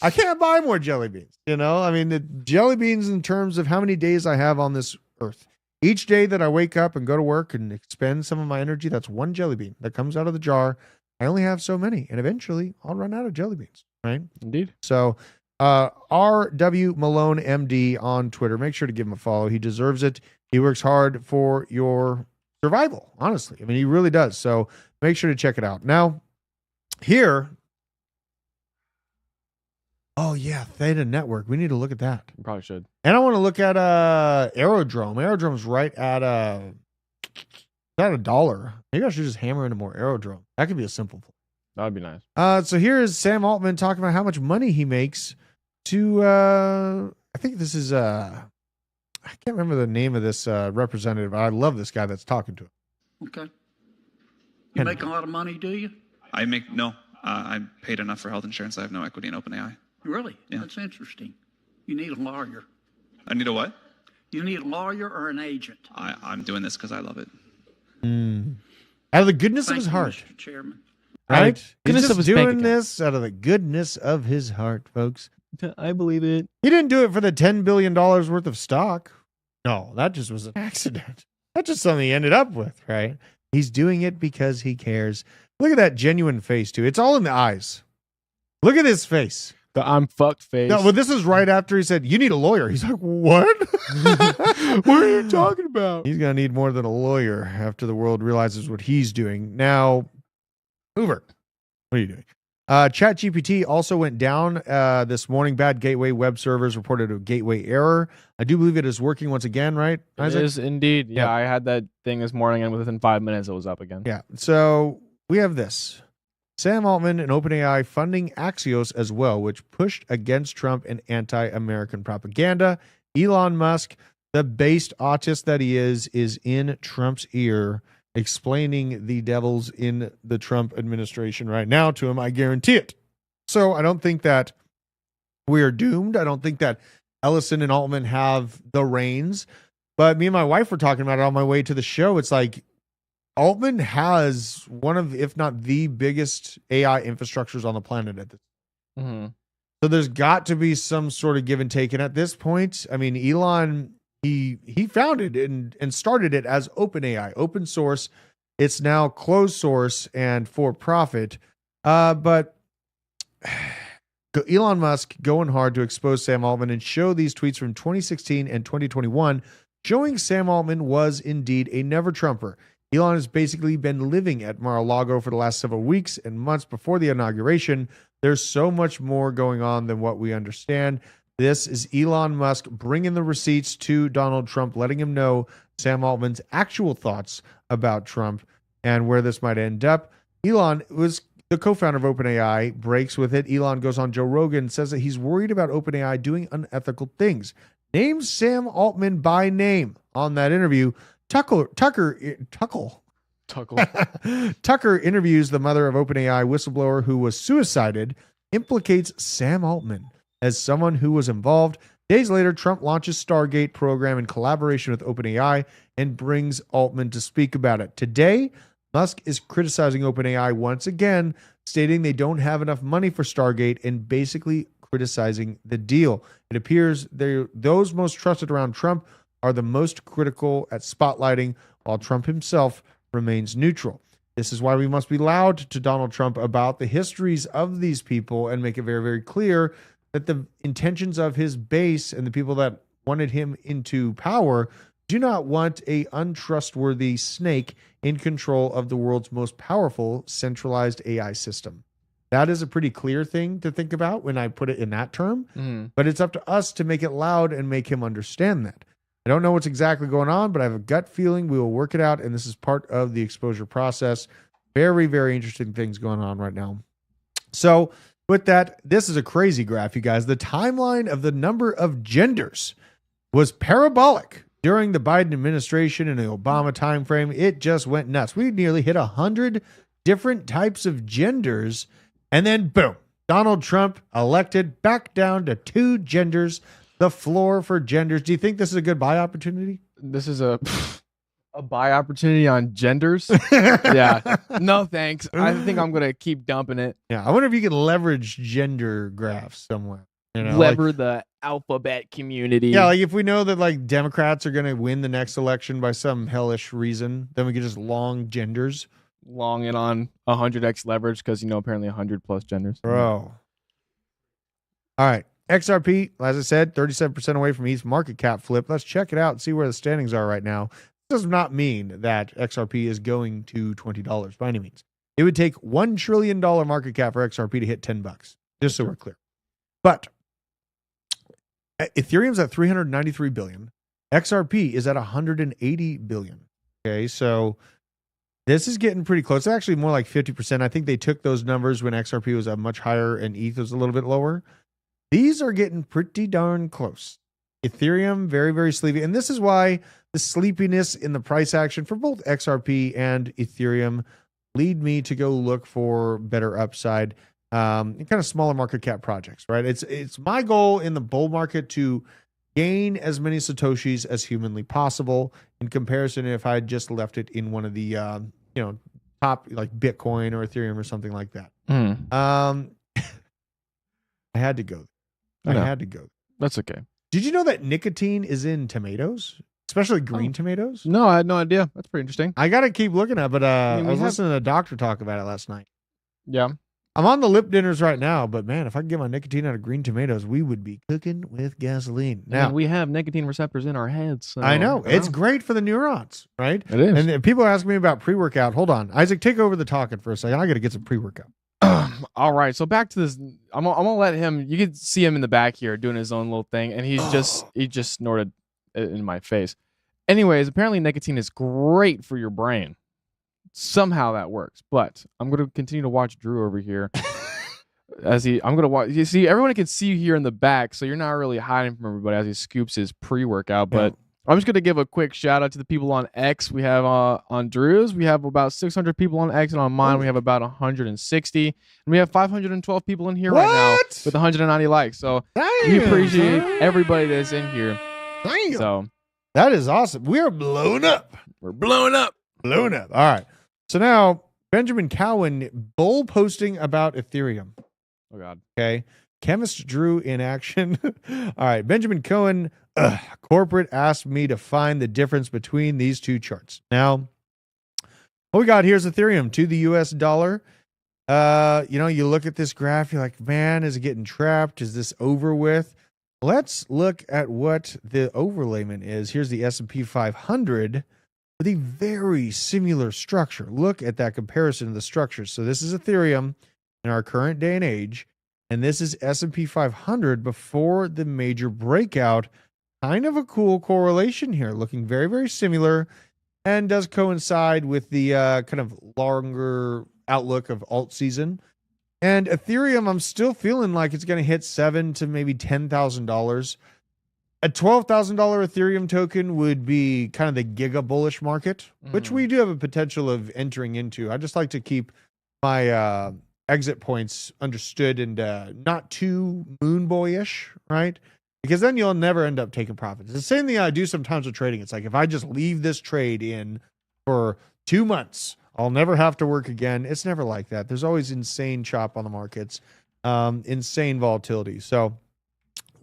Speaker 2: can't buy more jelly beans. You know, I mean, the jelly beans in terms of how many days I have on this earth. Each day that I wake up and go to work and expend some of my energy, that's one jelly bean that comes out of the jar. I only have so many, and eventually I'll run out of jelly beans, right?
Speaker 3: Indeed.
Speaker 2: So R.W. Malone, MD on Twitter. Make sure to give him a follow. He deserves it. He works hard for your survival, honestly. I mean, he really does. So make sure to check it out. Now, here... Oh, yeah, Theta Network. We need to look at that.
Speaker 3: You probably should.
Speaker 2: And I want to look at Aerodrome. Aerodrome's right at $1. Maybe I should just hammer into more Aerodrome. That could be a simple play.
Speaker 3: That would be nice.
Speaker 2: So here is Sam Altman talking about how much money he makes to, I think this is, I can't remember the name of this representative, but I love this guy that's talking to him.
Speaker 6: Okay. You make a lot of money, do you?
Speaker 7: No. I paid enough for health insurance. I have no equity in OpenAI.
Speaker 6: Really?
Speaker 7: Yeah.
Speaker 6: That's interesting. You need a lawyer.
Speaker 7: I need a what?
Speaker 6: You need a lawyer or an agent.
Speaker 7: I'm doing this because I love it.
Speaker 2: Out of the goodness of his heart.
Speaker 6: Mr. Chairman.
Speaker 2: Right?
Speaker 3: Goodness
Speaker 2: He's
Speaker 3: of
Speaker 2: just
Speaker 3: his bank
Speaker 2: doing
Speaker 3: account.
Speaker 2: this out of the goodness of his heart, folks.
Speaker 3: I believe it.
Speaker 2: He didn't do it for the $10 billion worth of stock. No, that just was an accident. That's just something he ended up with, right? He's doing it because he cares. Look at that genuine face, too. It's all in the eyes. Look at his face.
Speaker 3: The I'm fucked face.
Speaker 2: No, well, this is right after he said, you need a lawyer. He's like, what?
Speaker 3: What are you talking about?
Speaker 2: He's going to need more than a lawyer after the world realizes what he's doing. Now, Hoover, what are you doing? ChatGPT also went down this morning. Bad gateway web servers reported a gateway error. I do believe it is working once again, right, Isaac?
Speaker 3: It is indeed. Yeah, I had that thing this morning, and within 5 minutes, it was up again.
Speaker 2: Yeah. So we have this. Sam Altman and OpenAI funding Axios as well, which pushed against Trump and anti-American propaganda. Elon Musk, the based autist that he is in Trump's ear, explaining the devils in the Trump administration right now to him. I guarantee it. So I don't think that we are doomed. I don't think that Ellison and Altman have the reins. But me and my wife were talking about it on my way to the show. It's like, Altman has one of, if not the biggest AI infrastructures on the planet at this.
Speaker 3: Mm-hmm.
Speaker 2: So there's got to be some sort of give and take. And at this point, I mean, Elon, he founded and started it as OpenAI, open source. It's now closed source and for profit. But Elon Musk going hard to expose Sam Altman and show these tweets from 2016 and 2021, showing Sam Altman was indeed a never-Trumper. Elon has basically been living at Mar-a-Lago for the last several weeks and months before the inauguration. There's so much more going on than what we understand. This is Elon Musk bringing the receipts to Donald Trump, letting him know Sam Altman's actual thoughts about Trump and where this might end up. Elon was the co-founder of OpenAI, breaks with it. Elon goes on Joe Rogan and says that he's worried about OpenAI doing unethical things. Names Sam Altman by name on that interview. Tucker interviews the mother of OpenAI whistleblower who was suicided, implicates Sam Altman as someone who was involved. Days later, Trump launches Stargate program in collaboration with OpenAI and brings Altman to speak about it. Today, Musk is criticizing OpenAI once again, stating they don't have enough money for Stargate and basically criticizing the deal. It appears those most trusted around Trump are the most critical at spotlighting, while Trump himself remains neutral. This is why we must be loud to Donald Trump about the histories of these people and make it very, very clear that the intentions of his base and the people that wanted him into power do not want a untrustworthy snake in control of the world's most powerful centralized AI system. That is a pretty clear thing to think about when I put it in that term. But it's up to us to make it loud and make him understand that. I don't know what's exactly going on, but I have a gut feeling we will work it out, and this is part of the exposure process. Very, very interesting things going on right now. So with that, this is a crazy graph, you guys. The timeline of the number of genders was parabolic during the Biden administration and the Obama timeframe. It just went nuts. We nearly hit 100 different types of genders, and then boom, Donald Trump elected back down to 2 genders, the floor for genders. Do you think this is a good buy opportunity?
Speaker 3: This is a buy opportunity on genders? Yeah. No, thanks. I think I'm going to keep dumping it.
Speaker 2: Yeah. I wonder if you can leverage gender graphs somewhere.
Speaker 3: Lever the alphabet community.
Speaker 2: Yeah, like if we know that like Democrats are going to win the next election by some hellish reason, then we could just long genders.
Speaker 3: Long it on 100x leverage because, apparently 100 plus genders.
Speaker 2: Bro. All right. XRP, as I said, 37% away from East market cap flip. Let's check it out and see where the standings are right now. This does not mean that XRP is going to $20 by any means. It would take $1 trillion market cap for XRP to hit $10, just so we're clear. But Ethereum's at 393 billion. XRP is at 180 billion. Okay, so this is getting pretty close. It's actually more like 50%. I think they took those numbers when XRP was much higher and ETH was a little bit lower. These are getting pretty darn close. Ethereum, very, very sleepy. And this is why the sleepiness in the price action for both XRP and Ethereum lead me to go look for better upside in kind of smaller market cap projects, right? It's my goal in the bull market to gain as many Satoshis as humanly possible in comparison if I had just left it in one of the, top like Bitcoin or Ethereum or something like that. I had to go. I had to go.
Speaker 3: That's okay.
Speaker 2: Did you know that nicotine is in tomatoes, especially green tomatoes?
Speaker 3: No, I had no idea. That's pretty interesting.
Speaker 2: I got to keep looking at it, but I was listening to a doctor talk about it last night.
Speaker 3: Yeah.
Speaker 2: I'm on the lip dinners right now, but man, if I could get my nicotine out of green tomatoes, we would be cooking with gasoline. Now,
Speaker 3: we have nicotine receptors in our heads. So
Speaker 2: I know. It's great for the neurons, right?
Speaker 3: It is.
Speaker 2: And people are asking me about pre-workout. Hold on. Isaac, take over the talking for a second. I got to get some pre-workout.
Speaker 3: All right. So back to this. I'm going to let him, you can see him in the back here doing his own little thing. And he just snorted in my face. Anyways, apparently nicotine is great for your brain. Somehow that works, but I'm going to continue to watch Drew over here I'm going to watch. You see, everyone can see you here in the back, so you're not really hiding from everybody as he scoops his pre-workout. But I'm just going to give a quick shout out to the people on X. We have on Drew's, we have about 600 people on X, and on mine, we have about 160. And we have 512 people in here right now with 190 likes. So we appreciate everybody that's in here.
Speaker 2: Damn.
Speaker 3: So
Speaker 2: that is awesome. We are blown up.
Speaker 3: We're blowing up.
Speaker 2: Blown up. All right. So now Benjamin Cowan bull posting about Ethereum.
Speaker 3: Oh God.
Speaker 2: Okay. Chemist Drew in action. All right. Benjamin Cowan, corporate asked me to find the difference between these two charts. Now, what we got here is Ethereum to the US dollar. You look at this graph, you're like, man, is it getting trapped? Is this over with? Let's look at what the overlayment is. Here's the S&P 500 with a very similar structure. Look at that comparison of the structures. So this is Ethereum in our current day and age, and this is S&P 500 before the major breakout. Kind of a cool correlation here, looking very, very similar, and does coincide with the kind of longer outlook of alt season. And Ethereum, I'm still feeling like it's going to hit $7,000 to maybe $10,000. A $12,000 Ethereum token would be kind of the giga bullish market, which we do have a potential of entering into. I just like to keep my exit points understood and not too moon boyish, right? Because then you'll never end up taking profits. It's the same thing I do sometimes with trading. It's like if I just leave this trade in for 2 months, I'll never have to work again. It's never like that. There's always insane chop on the markets, insane volatility. So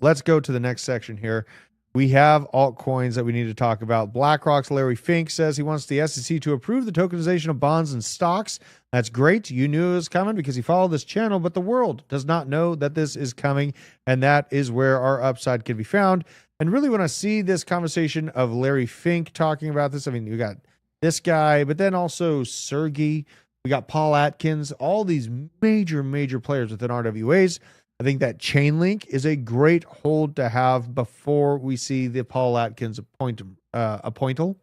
Speaker 2: let's go to the next section here. We have altcoins that we need to talk about. BlackRock's Larry Fink says he wants the SEC to approve the tokenization of bonds and stocks. That's great. You knew it was coming because you followed this channel, but the world does not know that this is coming, and that is where our upside can be found. And really, when I see this conversation of Larry Fink talking about this, I mean, you got this guy, but then also Sergey We got Paul Atkins, all these major players within RWAs. I think that Chainlink is a great hold to have before we see the Paul Atkins appointal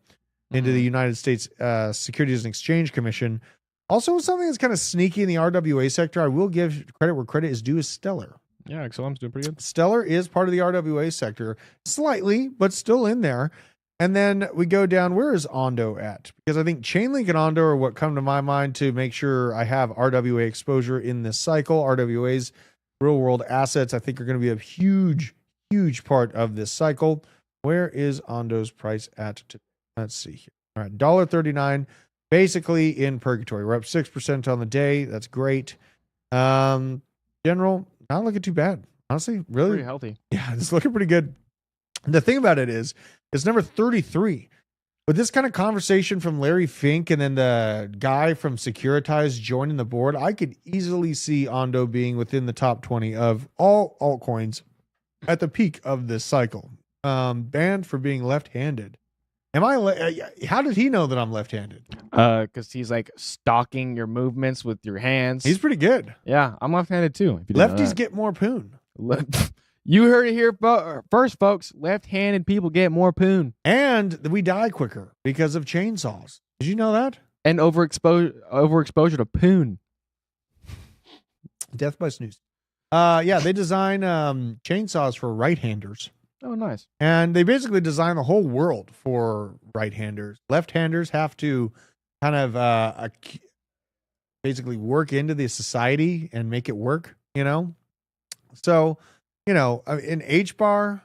Speaker 2: into the United States Securities and Exchange Commission. Also, something that's kind of sneaky in the RWA sector, I will give credit where credit is due, is Stellar.
Speaker 3: Yeah, XLM's doing pretty good.
Speaker 2: Stellar is part of the RWA sector, slightly, but still in there. And then we go down, where is Ondo at? Because I think Chainlink and Ondo are what come to my mind to make sure I have RWA exposure in this cycle. RWA's real world assets, I think, are going to be a huge part of this cycle. Where is Ondo's price at today? Let's see here. All right, $1.39, basically in purgatory. We're up 6% on the day. That's great. General, not looking too bad. Honestly, really
Speaker 3: pretty healthy.
Speaker 2: Yeah, it's looking pretty good. The thing about it is, it's number 33. With this kind of conversation from Larry Fink and then the guy from Securitize joining the board, I could easily see Ondo being within the top 20 of all altcoins at the peak of this cycle. Banned for being left-handed. How did he know that I'm left-handed?
Speaker 3: Because he's like stalking your movements with your hands.
Speaker 2: He's pretty good.
Speaker 3: Yeah, I'm left-handed too. If you
Speaker 2: Lefties get more poon.
Speaker 3: You heard it here first, folks. Left-handed people get more poon.
Speaker 2: And we die quicker because of chainsaws. Did you know that?
Speaker 3: And overexposure to poon.
Speaker 2: Death by snooze. Yeah, they design chainsaws for right-handers.
Speaker 3: Oh, nice.
Speaker 2: And they basically design the whole world for right-handers. Left-handers have to kind of basically work into the society and make it work, you know? So, you know, in H-bar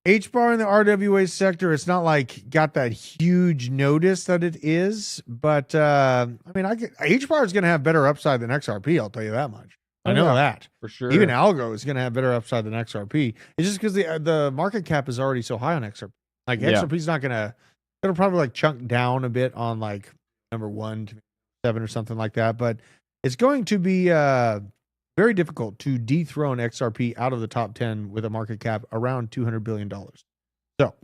Speaker 2: in the RWA sector, it's not like got that huge notice that it is, but I mean, H-bar is going to have better upside than XRP, I'll tell you that much. I know that
Speaker 3: for sure.
Speaker 2: Even Algo is going to have better upside than XRP. It's just because the market cap is already so high on XRP. Like XRP is not it'll probably like chunk down a bit on like number 1 to 7 or something like that. But it's going to be very difficult to dethrone XRP out of the top 10 with a market cap around $200 billion. So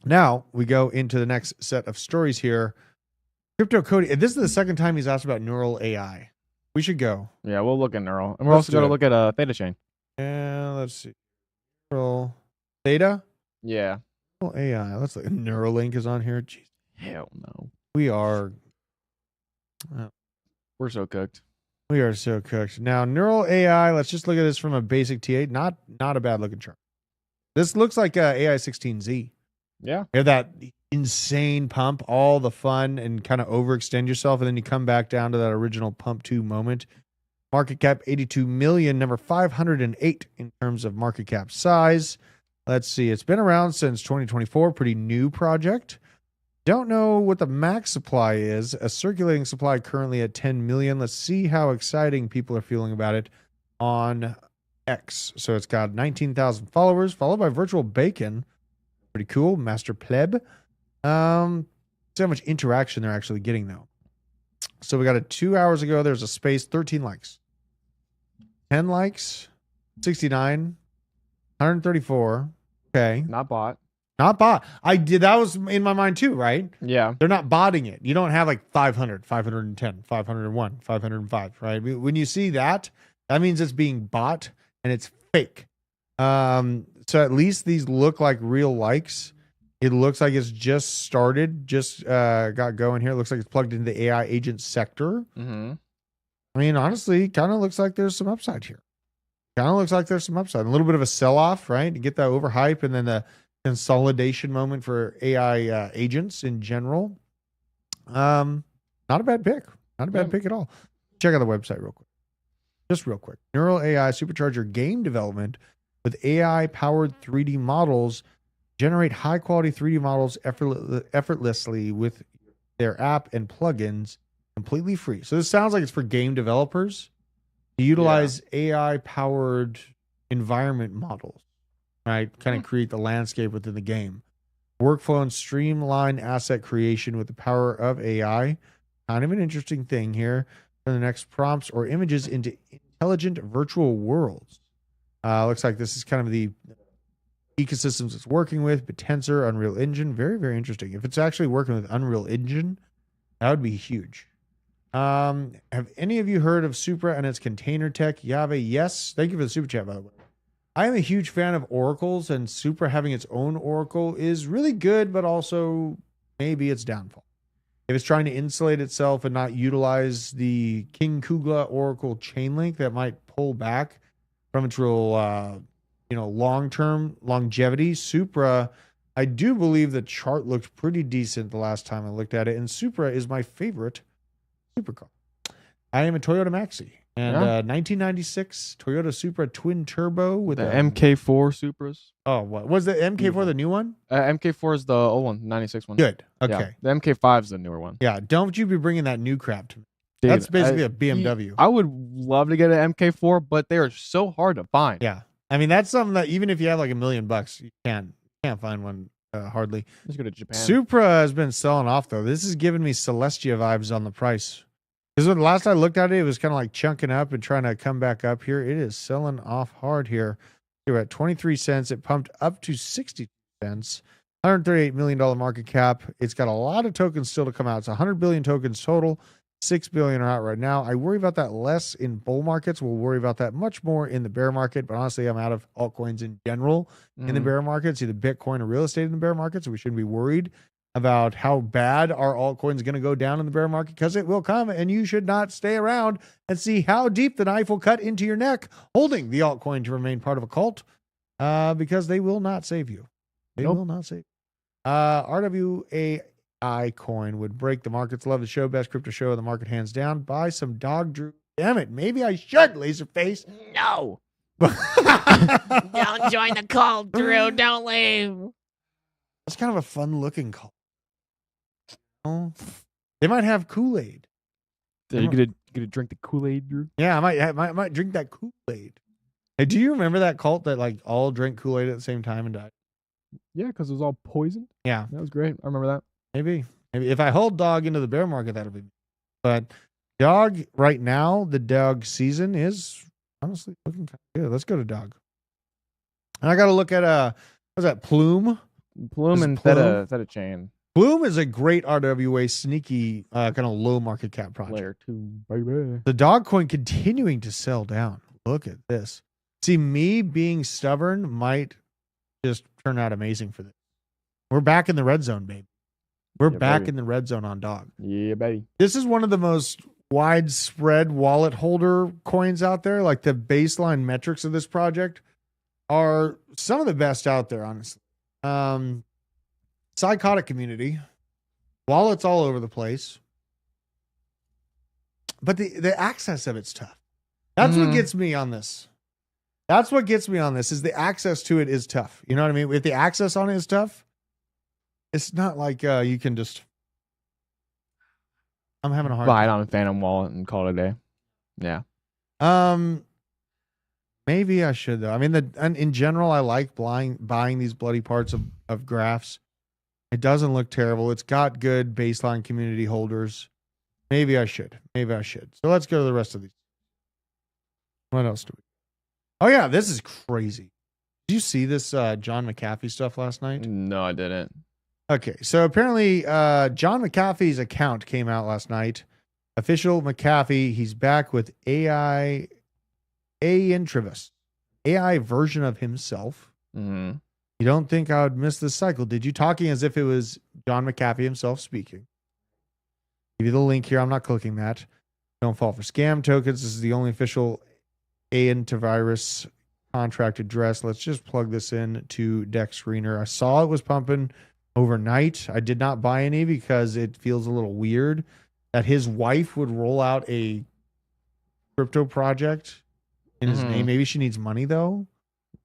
Speaker 2: now we go into the next set of stories here. Crypto Cody, this is the second time he's asked about neural AI. We should go.
Speaker 3: Yeah, we'll look at Neural. And we're also going to look at Theta Chain.
Speaker 2: Yeah, let's see. Neural Theta?
Speaker 3: Yeah.
Speaker 2: Neural AI. Let's look. Neuralink is on here. Jeez.
Speaker 3: Hell no.
Speaker 2: We are.
Speaker 3: We're so cooked.
Speaker 2: We are so cooked. Now, Neural AI, let's just look at this from a basic TA. Not a bad looking chart. This looks like AI 16Z.
Speaker 3: Yeah.
Speaker 2: You have that insane pump, all the fun, and kind of overextend yourself, and then you come back down to that original pump 2 moment. Market cap 82 million, number 508 in terms of market cap size. Let's see, it's been around since 2024, pretty new project. Don't know what the max supply is. A circulating supply currently at 10 million. Let's see how exciting people are feeling about it on X. So it's got 19,000 followers, followed by Virtual Bacon. Pretty cool. Master Pleb. See how much interaction they're actually getting, though. So we got it 2 hours ago. There's a space, 13 likes. 10 likes, 69, 134. Okay.
Speaker 3: Not bot.
Speaker 2: Not bot. That was in my mind too, right?
Speaker 3: Yeah.
Speaker 2: They're not botting it. You don't have like 500, 510, 501, 505, right? When you see that, that means it's being bought and it's fake. So at least these look like real likes. It looks like it's just started, just got going here. It looks like it's plugged into the AI agent sector.
Speaker 3: Mm-hmm.
Speaker 2: I mean, honestly, kind of looks like there's some upside here. Kind of looks like there's some upside. A little bit of a sell-off, right? To get that overhype and then the consolidation moment for AI agents in general. Not a bad pick. Not a bad pick at all. Check out the website real quick. Just real quick. Neural AI supercharger game development with AI-powered 3D models. Generate high-quality 3D models effortlessly with their app and plugins completely free. So this sounds like it's for game developers to utilize AI-powered environment models, right? Kind of create the landscape within the game. Workflow and streamline asset creation with the power of AI. Kind of an interesting thing here. For the next prompts or images into intelligent virtual worlds. Looks like this is kind of the ecosystems it's working with, but Tensor, Unreal Engine, very, very interesting. If it's actually working with Unreal Engine, that would be huge. Have any of you heard of Supra and its container tech? Yave, yes. Thank you for the super chat, by the way. I am a huge fan of oracles, and Supra having its own oracle is really good, but also maybe its downfall. If it's trying to insulate itself and not utilize the King Kugla oracle chain link, that might pull back from its real, long-term longevity. Supra, I do believe the chart looked pretty decent the last time I looked at it, and Supra is my favorite supercar. I am a Toyota Maxi. And 1996 Toyota Supra twin turbo with
Speaker 3: the MK4 Supras.
Speaker 2: Oh, what was the MK4 the new one?
Speaker 3: MK4 is the old one, 96 one.
Speaker 2: Good. Okay.
Speaker 3: Yeah, the MK5 is the newer one.
Speaker 2: Yeah. Don't you be bringing that new crap to me.
Speaker 3: Dude,
Speaker 2: that's basically a BMW.
Speaker 3: I would love to get an MK4, but they are so hard to find.
Speaker 2: Yeah. I mean, that's something that even if you have like $1 million, you can't find one hardly.
Speaker 3: Let's go to Japan.
Speaker 2: Supra has been selling off though. This is giving me Celestia vibes on the price. Because when last I looked at it, it was kind of like chunking up and trying to come back up here. It is selling off hard here. You're at 23 cents. It pumped up to 60 cents. $138 million market cap. It's got a lot of tokens still to come out. It's 100 billion tokens total. 6 billion are out right now. I worry about that less in bull markets. We'll worry about that much more in the bear market. But honestly, I'm out of altcoins in general in the bear markets, either Bitcoin or real estate in the bear market. So we shouldn't be worried about how bad our altcoin is going to go down in the bear market, because it will come, and you should not stay around and see how deep the knife will cut into your neck holding the altcoin to remain part of a cult, because they will not save you. They will not save you. RWAI coin would break the markets. Love the show. Best crypto show in the market, hands down. Buy some dog Drew. Damn it. Maybe I should, Laserface.
Speaker 8: No. Don't join the cult, Drew. Don't leave.
Speaker 2: That's kind of a fun looking cult. They might have Kool-Aid.
Speaker 3: Are you gonna drink the Kool-Aid, Drew?
Speaker 2: Yeah, I might drink that Kool-Aid. Hey, do you remember that cult that like all drank Kool-Aid at the same time and died?
Speaker 3: Yeah, because it was all poisoned.
Speaker 2: Yeah,
Speaker 3: that was great. I remember that.
Speaker 2: Maybe if I hold dog into the bear market, that'll be. But dog right now, the dog season is honestly looking kind of good. Let's go to dog. And I got to look at what's that? Plume
Speaker 3: and Theta Chain.
Speaker 2: Bloom is a great RWA sneaky kind of low market cap project.
Speaker 3: Layer 2, baby.
Speaker 2: The dog coin continuing to sell down. Look at this. See, me being stubborn might just turn out amazing for this. We're back in the red zone, baby. We're back in the red zone on dog.
Speaker 3: Yeah, baby.
Speaker 2: This is one of the most widespread wallet holder coins out there. Like the baseline metrics of this project are some of the best out there, honestly. Psychotic community, wallets all over the place, but the access of it's tough. That's what gets me on this. That's what gets me on this is the access to it is tough. You know what I mean? If the access on it is tough, it's not like you can just. I'm having a hard
Speaker 3: buy it on a Phantom wallet and call it a day. Yeah.
Speaker 2: Maybe I should though. I mean, in general, I like buying these bloody parts of graphs. It doesn't look terrible. It's got good baseline community holders. Maybe I should. So let's go to the rest of these. What else do we? Oh yeah, this is crazy. Did you see this John McAfee stuff last night?
Speaker 3: No, I didn't.
Speaker 2: Okay, so apparently John McAfee's account came out last night. Official McAfee, he's back with AI Intrivus, AI version of himself.
Speaker 3: Mm-hmm.
Speaker 2: You don't think I would miss this cycle? Did you talking as if it was John McAfee himself speaking? Give you the link here. I'm not clicking that. Don't fall for scam tokens. This is the only official antivirus contract address. Let's just plug this in to Dex Screener. I saw it was pumping overnight. I did not buy any because it feels a little weird that his wife would roll out a crypto project in his name. Maybe she needs money though,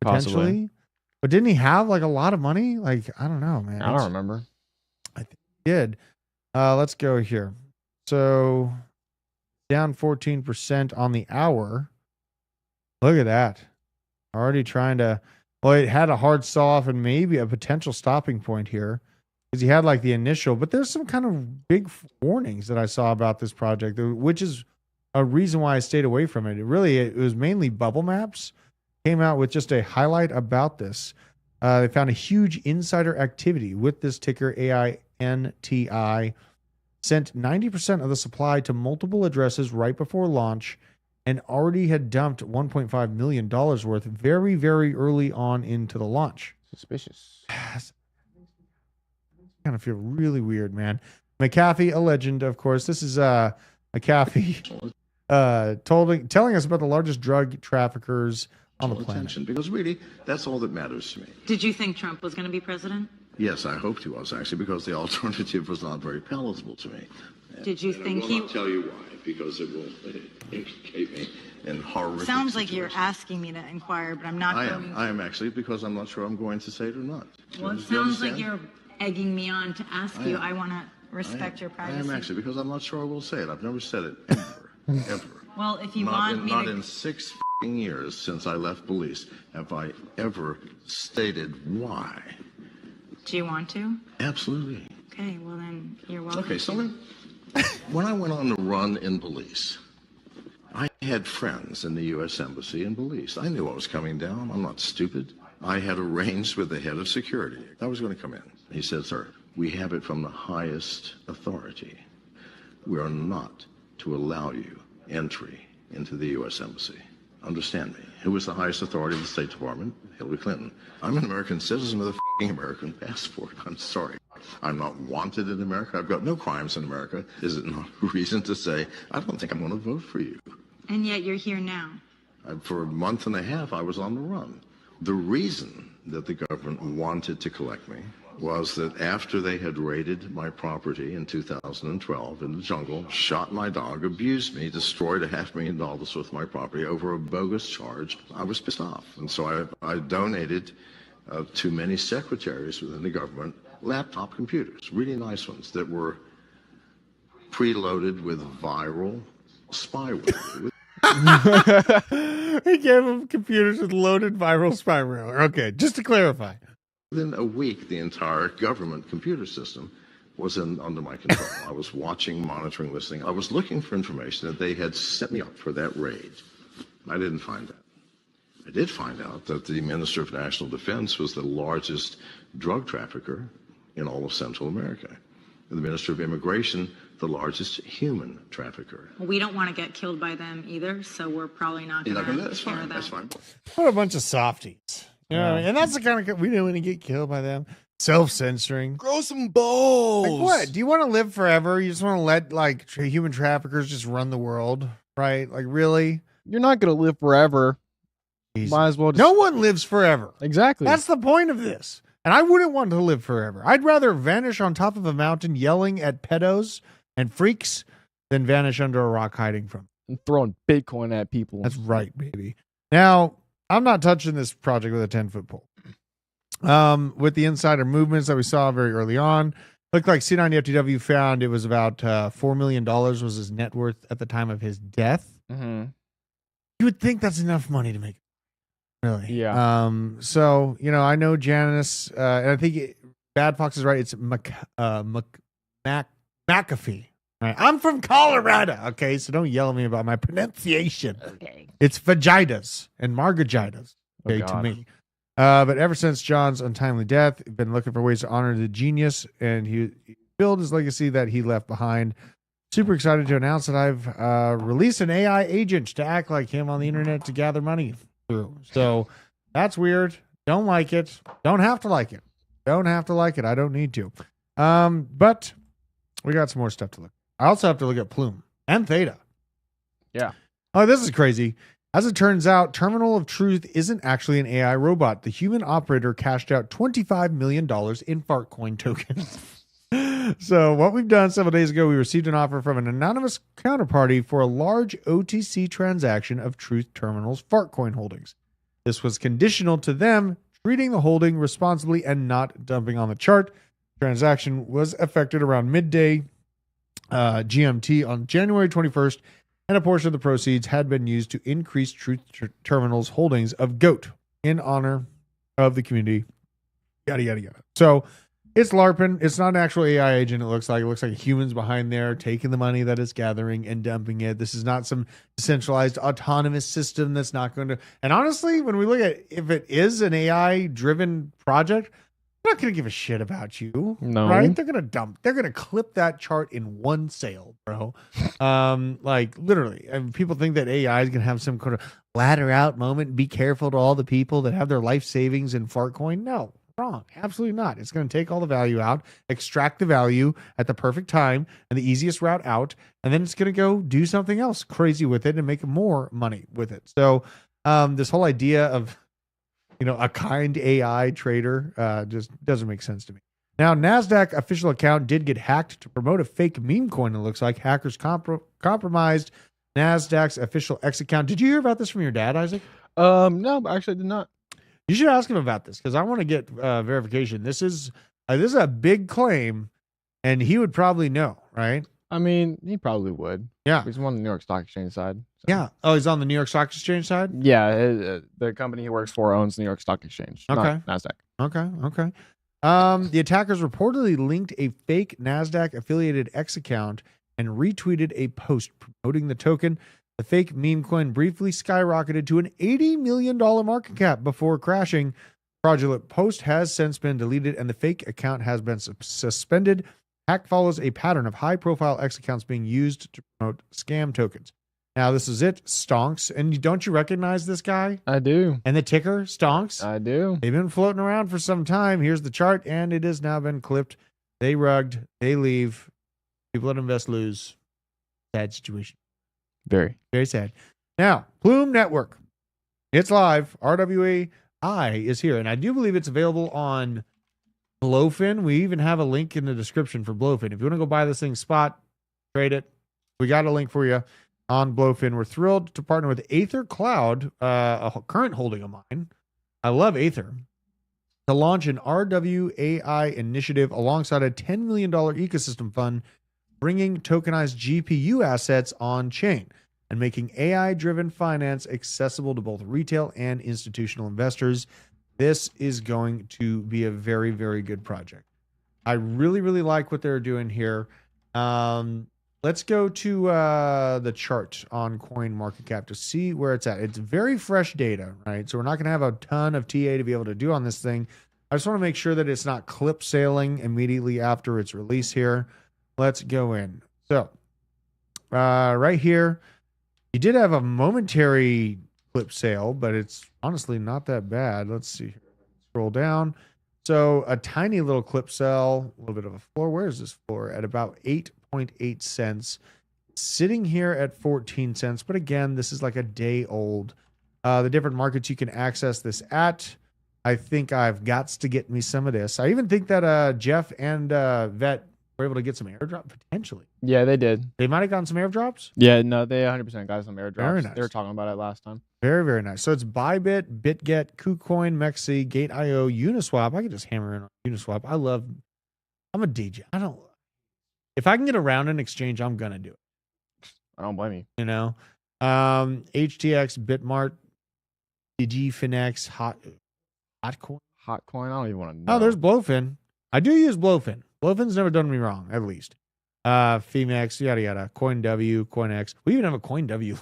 Speaker 2: potentially.
Speaker 3: Possibly.
Speaker 2: But didn't he have like a lot of money? Like, I don't know, man.
Speaker 3: I don't remember.
Speaker 2: I think he did. Let's go here. So down 14% on the hour. Look at that. Already trying to, well, it had a hard sell off and maybe a potential stopping point here because he had like the initial, but there's some kind of big warnings that I saw about this project, which is a reason why I stayed away from it. It was mainly bubble maps. Came out with just a highlight about this. They found a huge insider activity with this ticker AINTI. sent 90% of the supply to multiple addresses right before launch and already had dumped $1.5 million worth very, very early on into the launch.
Speaker 3: Suspicious.
Speaker 2: Kind of feel really weird, man. McAfee, a legend, of course. This is McAfee telling us about the largest drug traffickers on the planet.
Speaker 9: Because really, that's all that matters to me.
Speaker 10: Did you think Trump was going to be president?
Speaker 9: Yes, I hoped he was, actually, because the alternative was not very palatable to me.
Speaker 10: Did you think
Speaker 9: he... I will not tell you why, because it will implicate me in horrific
Speaker 10: Sounds like
Speaker 9: situations.
Speaker 10: you're asking me to inquire, but I'm not going
Speaker 9: I am actually, because I'm not sure I'm going to say it or not.
Speaker 10: Well, it sounds like you're egging me on to ask you. I want to respect your privacy.
Speaker 9: I am actually, because I'm not sure I will say it. I've never said it, ever, ever.
Speaker 10: Well, if you want me to...
Speaker 9: Not in 6 years since I left police have I ever stated why.
Speaker 10: Do you want to?
Speaker 9: Absolutely.
Speaker 10: Okay, well then, you're welcome.
Speaker 9: Okay, so when I went on the run in Belize, I had friends in the U.S. Embassy in Belize. I knew what was coming down. I'm not stupid. I had arranged with the head of security. I was going to come in. He said, sir, we have it from the highest authority. We are not to allow you entry into the U.S. Embassy. Understand me. Who was the highest authority of the State Department? Hillary Clinton. I'm an American citizen with a f***ing American passport. I'm sorry. I'm not wanted in America. I've got no crimes in America. Is it not a reason to say, I don't think I'm going to vote for you?
Speaker 10: And yet you're here now.
Speaker 9: For a month and a half, I was on the run. The reason that the government wanted to collect me was that after they had raided my property in 2012 in the jungle, shot my dog, abused me, destroyed $500,000 worth of my property over a bogus charge, I was pissed off. And so I donated to many secretaries within the government laptop computers, really nice ones, that were preloaded with viral spyware.
Speaker 2: He gave them computers with loaded viral spyware. Okay, just to clarify.
Speaker 9: Within a week, the entire government computer system was under my control. I was watching, monitoring, listening. I was looking for information that they had set me up for that raid. I didn't find that. I did find out that the Minister of National Defense was the largest drug trafficker in all of Central America. And the Minister of Immigration, the largest human trafficker.
Speaker 10: We don't want to get killed by them either, so we're probably not going to
Speaker 9: That's fine. That's fine.
Speaker 2: What a bunch of softies. You know what I mean? And that's the kind of, we don't want to get killed by them. Self-censoring.
Speaker 3: Grow some balls.
Speaker 2: Like what? Do you want to live forever? You just want to let like human traffickers just run the world, right? Like really?
Speaker 3: You're not going to live forever. Might as well just...
Speaker 2: No one lives forever.
Speaker 3: Exactly.
Speaker 2: That's the point of this. And I wouldn't want to live forever. I'd rather vanish on top of a mountain yelling at pedos and freaks than vanish under a rock hiding from.
Speaker 3: And throwing Bitcoin at people.
Speaker 2: That's right, baby. Now, I'm not touching this project with a 10-foot pole. With the insider movements that we saw very early on, looked like C9FTW found it was about $4 million was his net worth at the time of his death.
Speaker 3: Mm-hmm.
Speaker 2: You would think that's enough money to make it. Really?
Speaker 3: Yeah.
Speaker 2: So, you know, I know Janice, and I think Bad Fox is right. It's McAfee. Right. I'm from Colorado. Okay. So don't yell at me about my pronunciation.
Speaker 8: Okay.
Speaker 2: It's vaginas and margagitas. Okay. To me. But ever since John's untimely death, been looking for ways to honor the genius, and he built his legacy that he left behind. Super excited to announce that I've released an AI agent to act like him on the internet to gather money through. So that's weird. Don't like it. Don't have to like it. Don't have to like it. I don't need to. But we got some more stuff to look. I also have to look at Plume and Theta.
Speaker 3: Yeah.
Speaker 2: Oh, this is crazy. As it turns out, Terminal of Truth isn't actually an AI robot. The human operator cashed out $25 million in Fartcoin tokens. So what we've done several days ago, we received an offer from an anonymous counterparty for a large OTC transaction of Truth Terminal's Fartcoin holdings. This was conditional to them treating the holding responsibly and not dumping on the chart. Transaction was effected around midday GMT on January 21st, and a portion of the proceeds had been used to increase Truth Terminal's holdings of GOAT in honor of the community. Yada, yada, yada. So it's LARPing. It's not an actual AI agent. It looks like humans behind there taking the money that it's gathering and dumping it. This is not some decentralized autonomous system that's not going to. And honestly, when we look at if it is an AI driven project, They're not going to give a shit about you.
Speaker 3: No.
Speaker 2: Right? They're going to clip that chart in one sale, bro. Like literally. And people think that AI is going to have some kind of ladder out moment. Be careful to all the people that have their life savings in Fartcoin. No, wrong. Absolutely not. It's going to take all the value out, extract the value at the perfect time and the easiest route out. And then it's going to go do something else crazy with it and make more money with it. So this whole idea of, a kind AI trader just doesn't make sense to me. Now, NASDAQ official account did get hacked to promote a fake meme coin. It looks like hackers compromised NASDAQ's official X account. Did you hear about this from your dad, Isaac?
Speaker 3: No, actually I did not.
Speaker 2: You should ask him about this because I want to get verification. This is a big claim, and he would probably know, right?
Speaker 3: I mean, he probably would.
Speaker 2: Yeah.
Speaker 3: He's on the New York Stock Exchange side. So.
Speaker 2: Yeah. Oh, he's on the New York Stock Exchange side?
Speaker 3: Yeah. The company he works for owns the New York Stock Exchange.
Speaker 2: Okay.
Speaker 3: Not NASDAQ.
Speaker 2: Okay. The attackers reportedly linked a fake NASDAQ affiliated X account and retweeted a post promoting the token. The fake meme coin briefly skyrocketed to an $80 million market cap before crashing. Fraudulent post has since been deleted and the fake account has been suspended. Hack follows a pattern of high-profile X accounts being used to promote scam tokens. Now, this is it, Stonks. And don't you recognize this guy?
Speaker 3: I do.
Speaker 2: And the ticker, Stonks?
Speaker 3: I do.
Speaker 2: They've been floating around for some time. Here's the chart, and it has now been clipped. They rugged. They leave. People that invest lose. Sad situation.
Speaker 3: Very.
Speaker 2: Very sad. Now, Plume Network. It's live. RWAI is here. And I do believe it's available on Blowfin. We even have a link in the description for Blowfin. If you want to go buy this thing spot, trade it. We got a link for you on Blowfin. We're thrilled to partner with Aether Cloud, a current holding of mine. I love Aether. To launch an RWAI initiative alongside a $10 million ecosystem fund, bringing tokenized GPU assets on chain and making AI-driven finance accessible to both retail and institutional investors. This is going to be a very, very good project. I really, really like what they're doing here. Let's go to the chart on CoinMarketCap to see where it's at. It's very fresh data, right? So we're not going to have a ton of TA to be able to do on this thing. I just want to make sure that it's not clip sailing immediately after its release here. Let's go in. So right here, you did have a momentary clip sale, but it's honestly not that bad. Let's see. Scroll down. So a tiny little clip sell, a little bit of a floor. Where is this floor? At about 8.8 cents. Sitting here at 14 cents. But again, this is like a day old. The different markets you can access this at. I think I've got to get me some of this. I even think that Jeff and Vet were able to get some airdrop potentially.
Speaker 3: Yeah, they did.
Speaker 2: They might have gotten some airdrops.
Speaker 3: Yeah, no, they 100% got some airdrops.
Speaker 2: Very nice.
Speaker 3: They were talking about it last time.
Speaker 2: Very, very nice. So it's Bybit, BitGet, KuCoin, Mexi, Gate.io, Uniswap. I could just hammer in on Uniswap. I'm a DJ. If I can get around an exchange, I'm going to do it.
Speaker 3: I don't blame you.
Speaker 2: You know, HTX, Bitmart, DigiFinex, Hotcoin.
Speaker 3: Hotcoin? I don't even want to know.
Speaker 2: Oh, there's Blowfin. I do use Blowfin. Blowfin's never done me wrong, at least. Femex, yada yada, CoinW, CoinX. We even have a CoinW.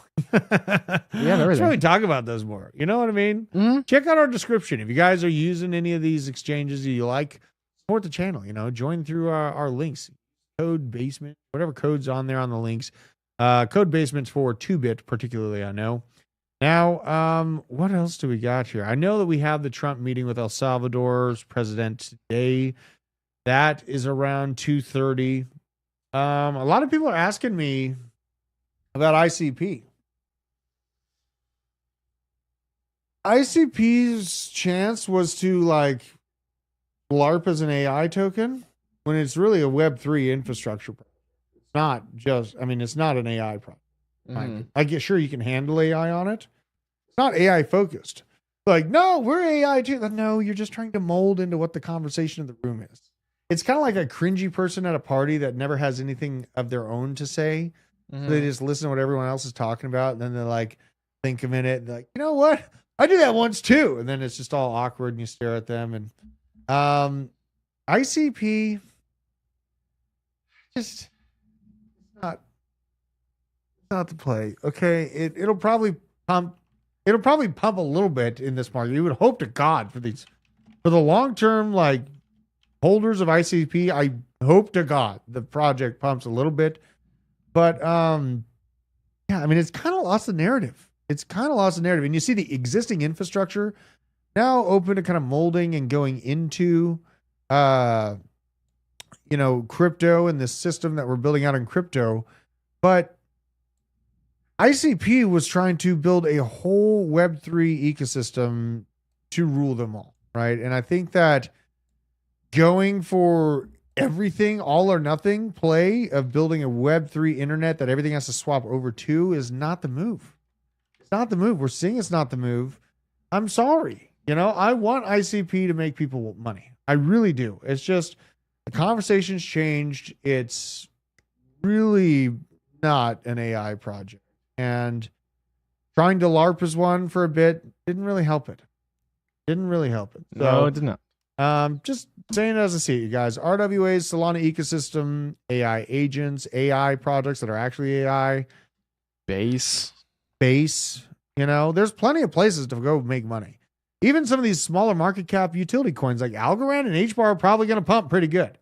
Speaker 3: Yeah,
Speaker 2: let's probably talk about those more. You know what I mean?
Speaker 3: Mm-hmm.
Speaker 2: Check out our description. If you guys are using any of these exchanges you like, support the channel. Join through our links. Code Basement, whatever code's on there on the links. Code Basement's for 2-bit, particularly, I know. Now, what else do we got here? I know that we have the Trump meeting with El Salvador's president today. That is around 2:30. A lot of people are asking me about ICP. ICP's chance was to LARP as an AI token when it's really a Web3 infrastructure project. It's not just, it's not an AI project.
Speaker 3: Mm-hmm.
Speaker 2: I get sure you can handle AI on it. It's not AI focused. No, we're AI too. No, you're just trying to mold into what the conversation in the room is. It's kind of like a cringy person at a party that never has anything of their own to say.
Speaker 3: Mm-hmm.
Speaker 2: So they just listen to what everyone else is talking about. And then they're think a minute. They're you know what? I do that once too. And then it's just all awkward and you stare at them. And ICP, just not the play. Okay. It'll probably pump a little bit in this market. You would hope to God for the long term, holders of ICP, I hope to God the project pumps a little bit. But yeah, I mean, it's kind of lost the narrative. And you see the existing infrastructure now open to kind of molding and going into crypto and this system that we're building out in crypto. But ICP was trying to build a whole Web3 ecosystem to rule them all, right? And I think that going for everything, all or nothing play of building a Web3 internet that everything has to swap over to is not the move. It's not the move. We're seeing it's not the move. I'm sorry. I want ICP to make people money. I really do. It's just the conversation's changed. It's really not an AI project. And trying to LARP as one for a bit didn't really help it. So,
Speaker 3: no, it did not.
Speaker 2: Just saying it as I see it, you guys. RWA's Solana ecosystem, AI agents, AI projects that are actually AI.
Speaker 3: Base.
Speaker 2: There's plenty of places to go make money. Even some of these smaller market cap utility coins like Algorand and HBAR are probably going to pump pretty good.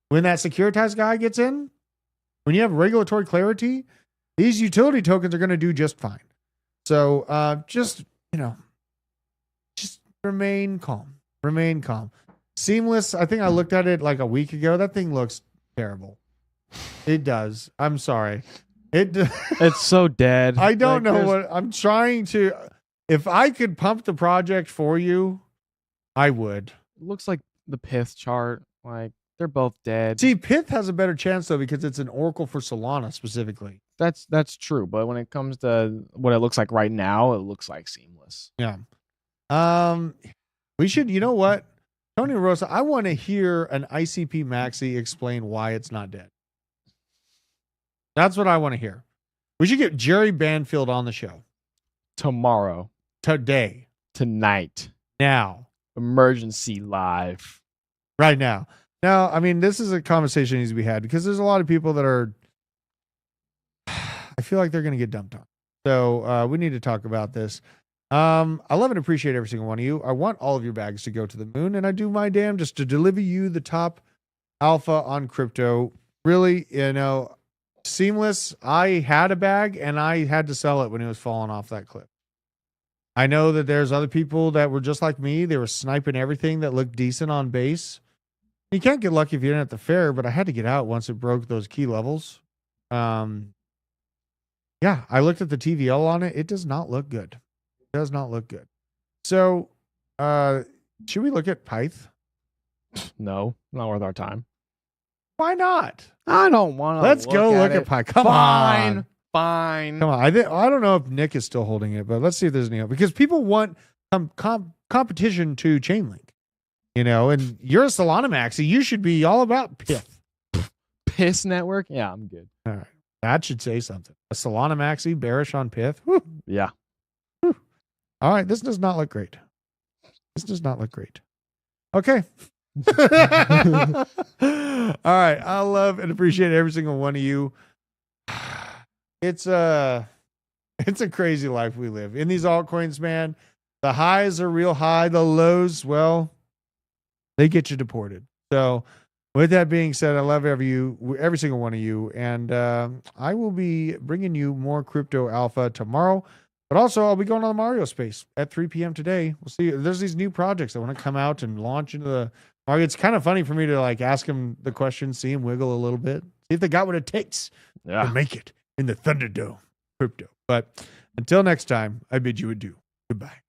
Speaker 2: When that Securitas guy gets in, when you have regulatory clarity, these utility tokens are going to do just fine. So just remain calm. Seamless, I think I looked at it like a week ago. That thing looks terrible. It does. I'm sorry.
Speaker 3: It's so dead.
Speaker 2: I don't know what I'm trying to. If I could pump the project for you, I would.
Speaker 3: It looks like the Pith chart. Like they're both dead.
Speaker 2: See, Pith has a better chance though because it's an oracle for Solana specifically.
Speaker 3: That's true. But when it comes to what it looks like right now, it looks like Seamless.
Speaker 2: Yeah. We should. You know what, Tony Rosa? I want to hear an ICP maxi explain why it's not dead. That's what I want to hear. We should get Jerry Banfield on the show
Speaker 3: tomorrow.
Speaker 2: Today.
Speaker 3: Tonight.
Speaker 2: Now.
Speaker 3: Emergency live.
Speaker 2: Right now. Now, I mean, this is a conversation that needs to be had because there's a lot of people that are, I feel like they're going to get dumped on. So we need to talk about this. I love and appreciate every single one of you. I want all of your bags to go to the moon, and I do my damn just to deliver you the top alpha on crypto. Really, Seamless, I had a bag, and I had to sell it when it was falling off that cliff. I know that there's other people that were just like me. They were sniping everything that looked decent on base. You can't get lucky if you didn't at the fair, but I had to get out once it broke those key levels. Yeah, I looked at the TVL on it. It does not look good. It does not look good. So, should we look at Pyth?
Speaker 3: No, not worth our time.
Speaker 2: Why not?
Speaker 3: I don't want to.
Speaker 2: Let's go look at Pyth. Come on.
Speaker 3: Fine.
Speaker 2: Come on. I don't know if Nick is still holding it, but let's see if there's any because people want competition to Chainlink. And you're a Solana maxi. You should be all about Pith.
Speaker 3: Piss network? Yeah, I'm good.
Speaker 2: All right. That should say something. A Solana maxi bearish on Pith? Whew.
Speaker 3: Yeah.
Speaker 2: Whew. All right. This does not look great. Okay. All right. I love and appreciate every single one of you. It's a crazy life we live in these altcoins, man. The highs are real high. The lows, well, they get you deported. So with that being said, I love every single one of you. And I will be bringing you more crypto alpha tomorrow. But also, I'll be going on the Mario space at 3 p.m. today. We'll see. There's these new projects that want to come out and launch into the Mario. It's kind of funny for me to ask him the question, see him wiggle a little bit, see if they got what it takes to make it in the Thunderdome crypto. But until next time, I bid you adieu. Goodbye.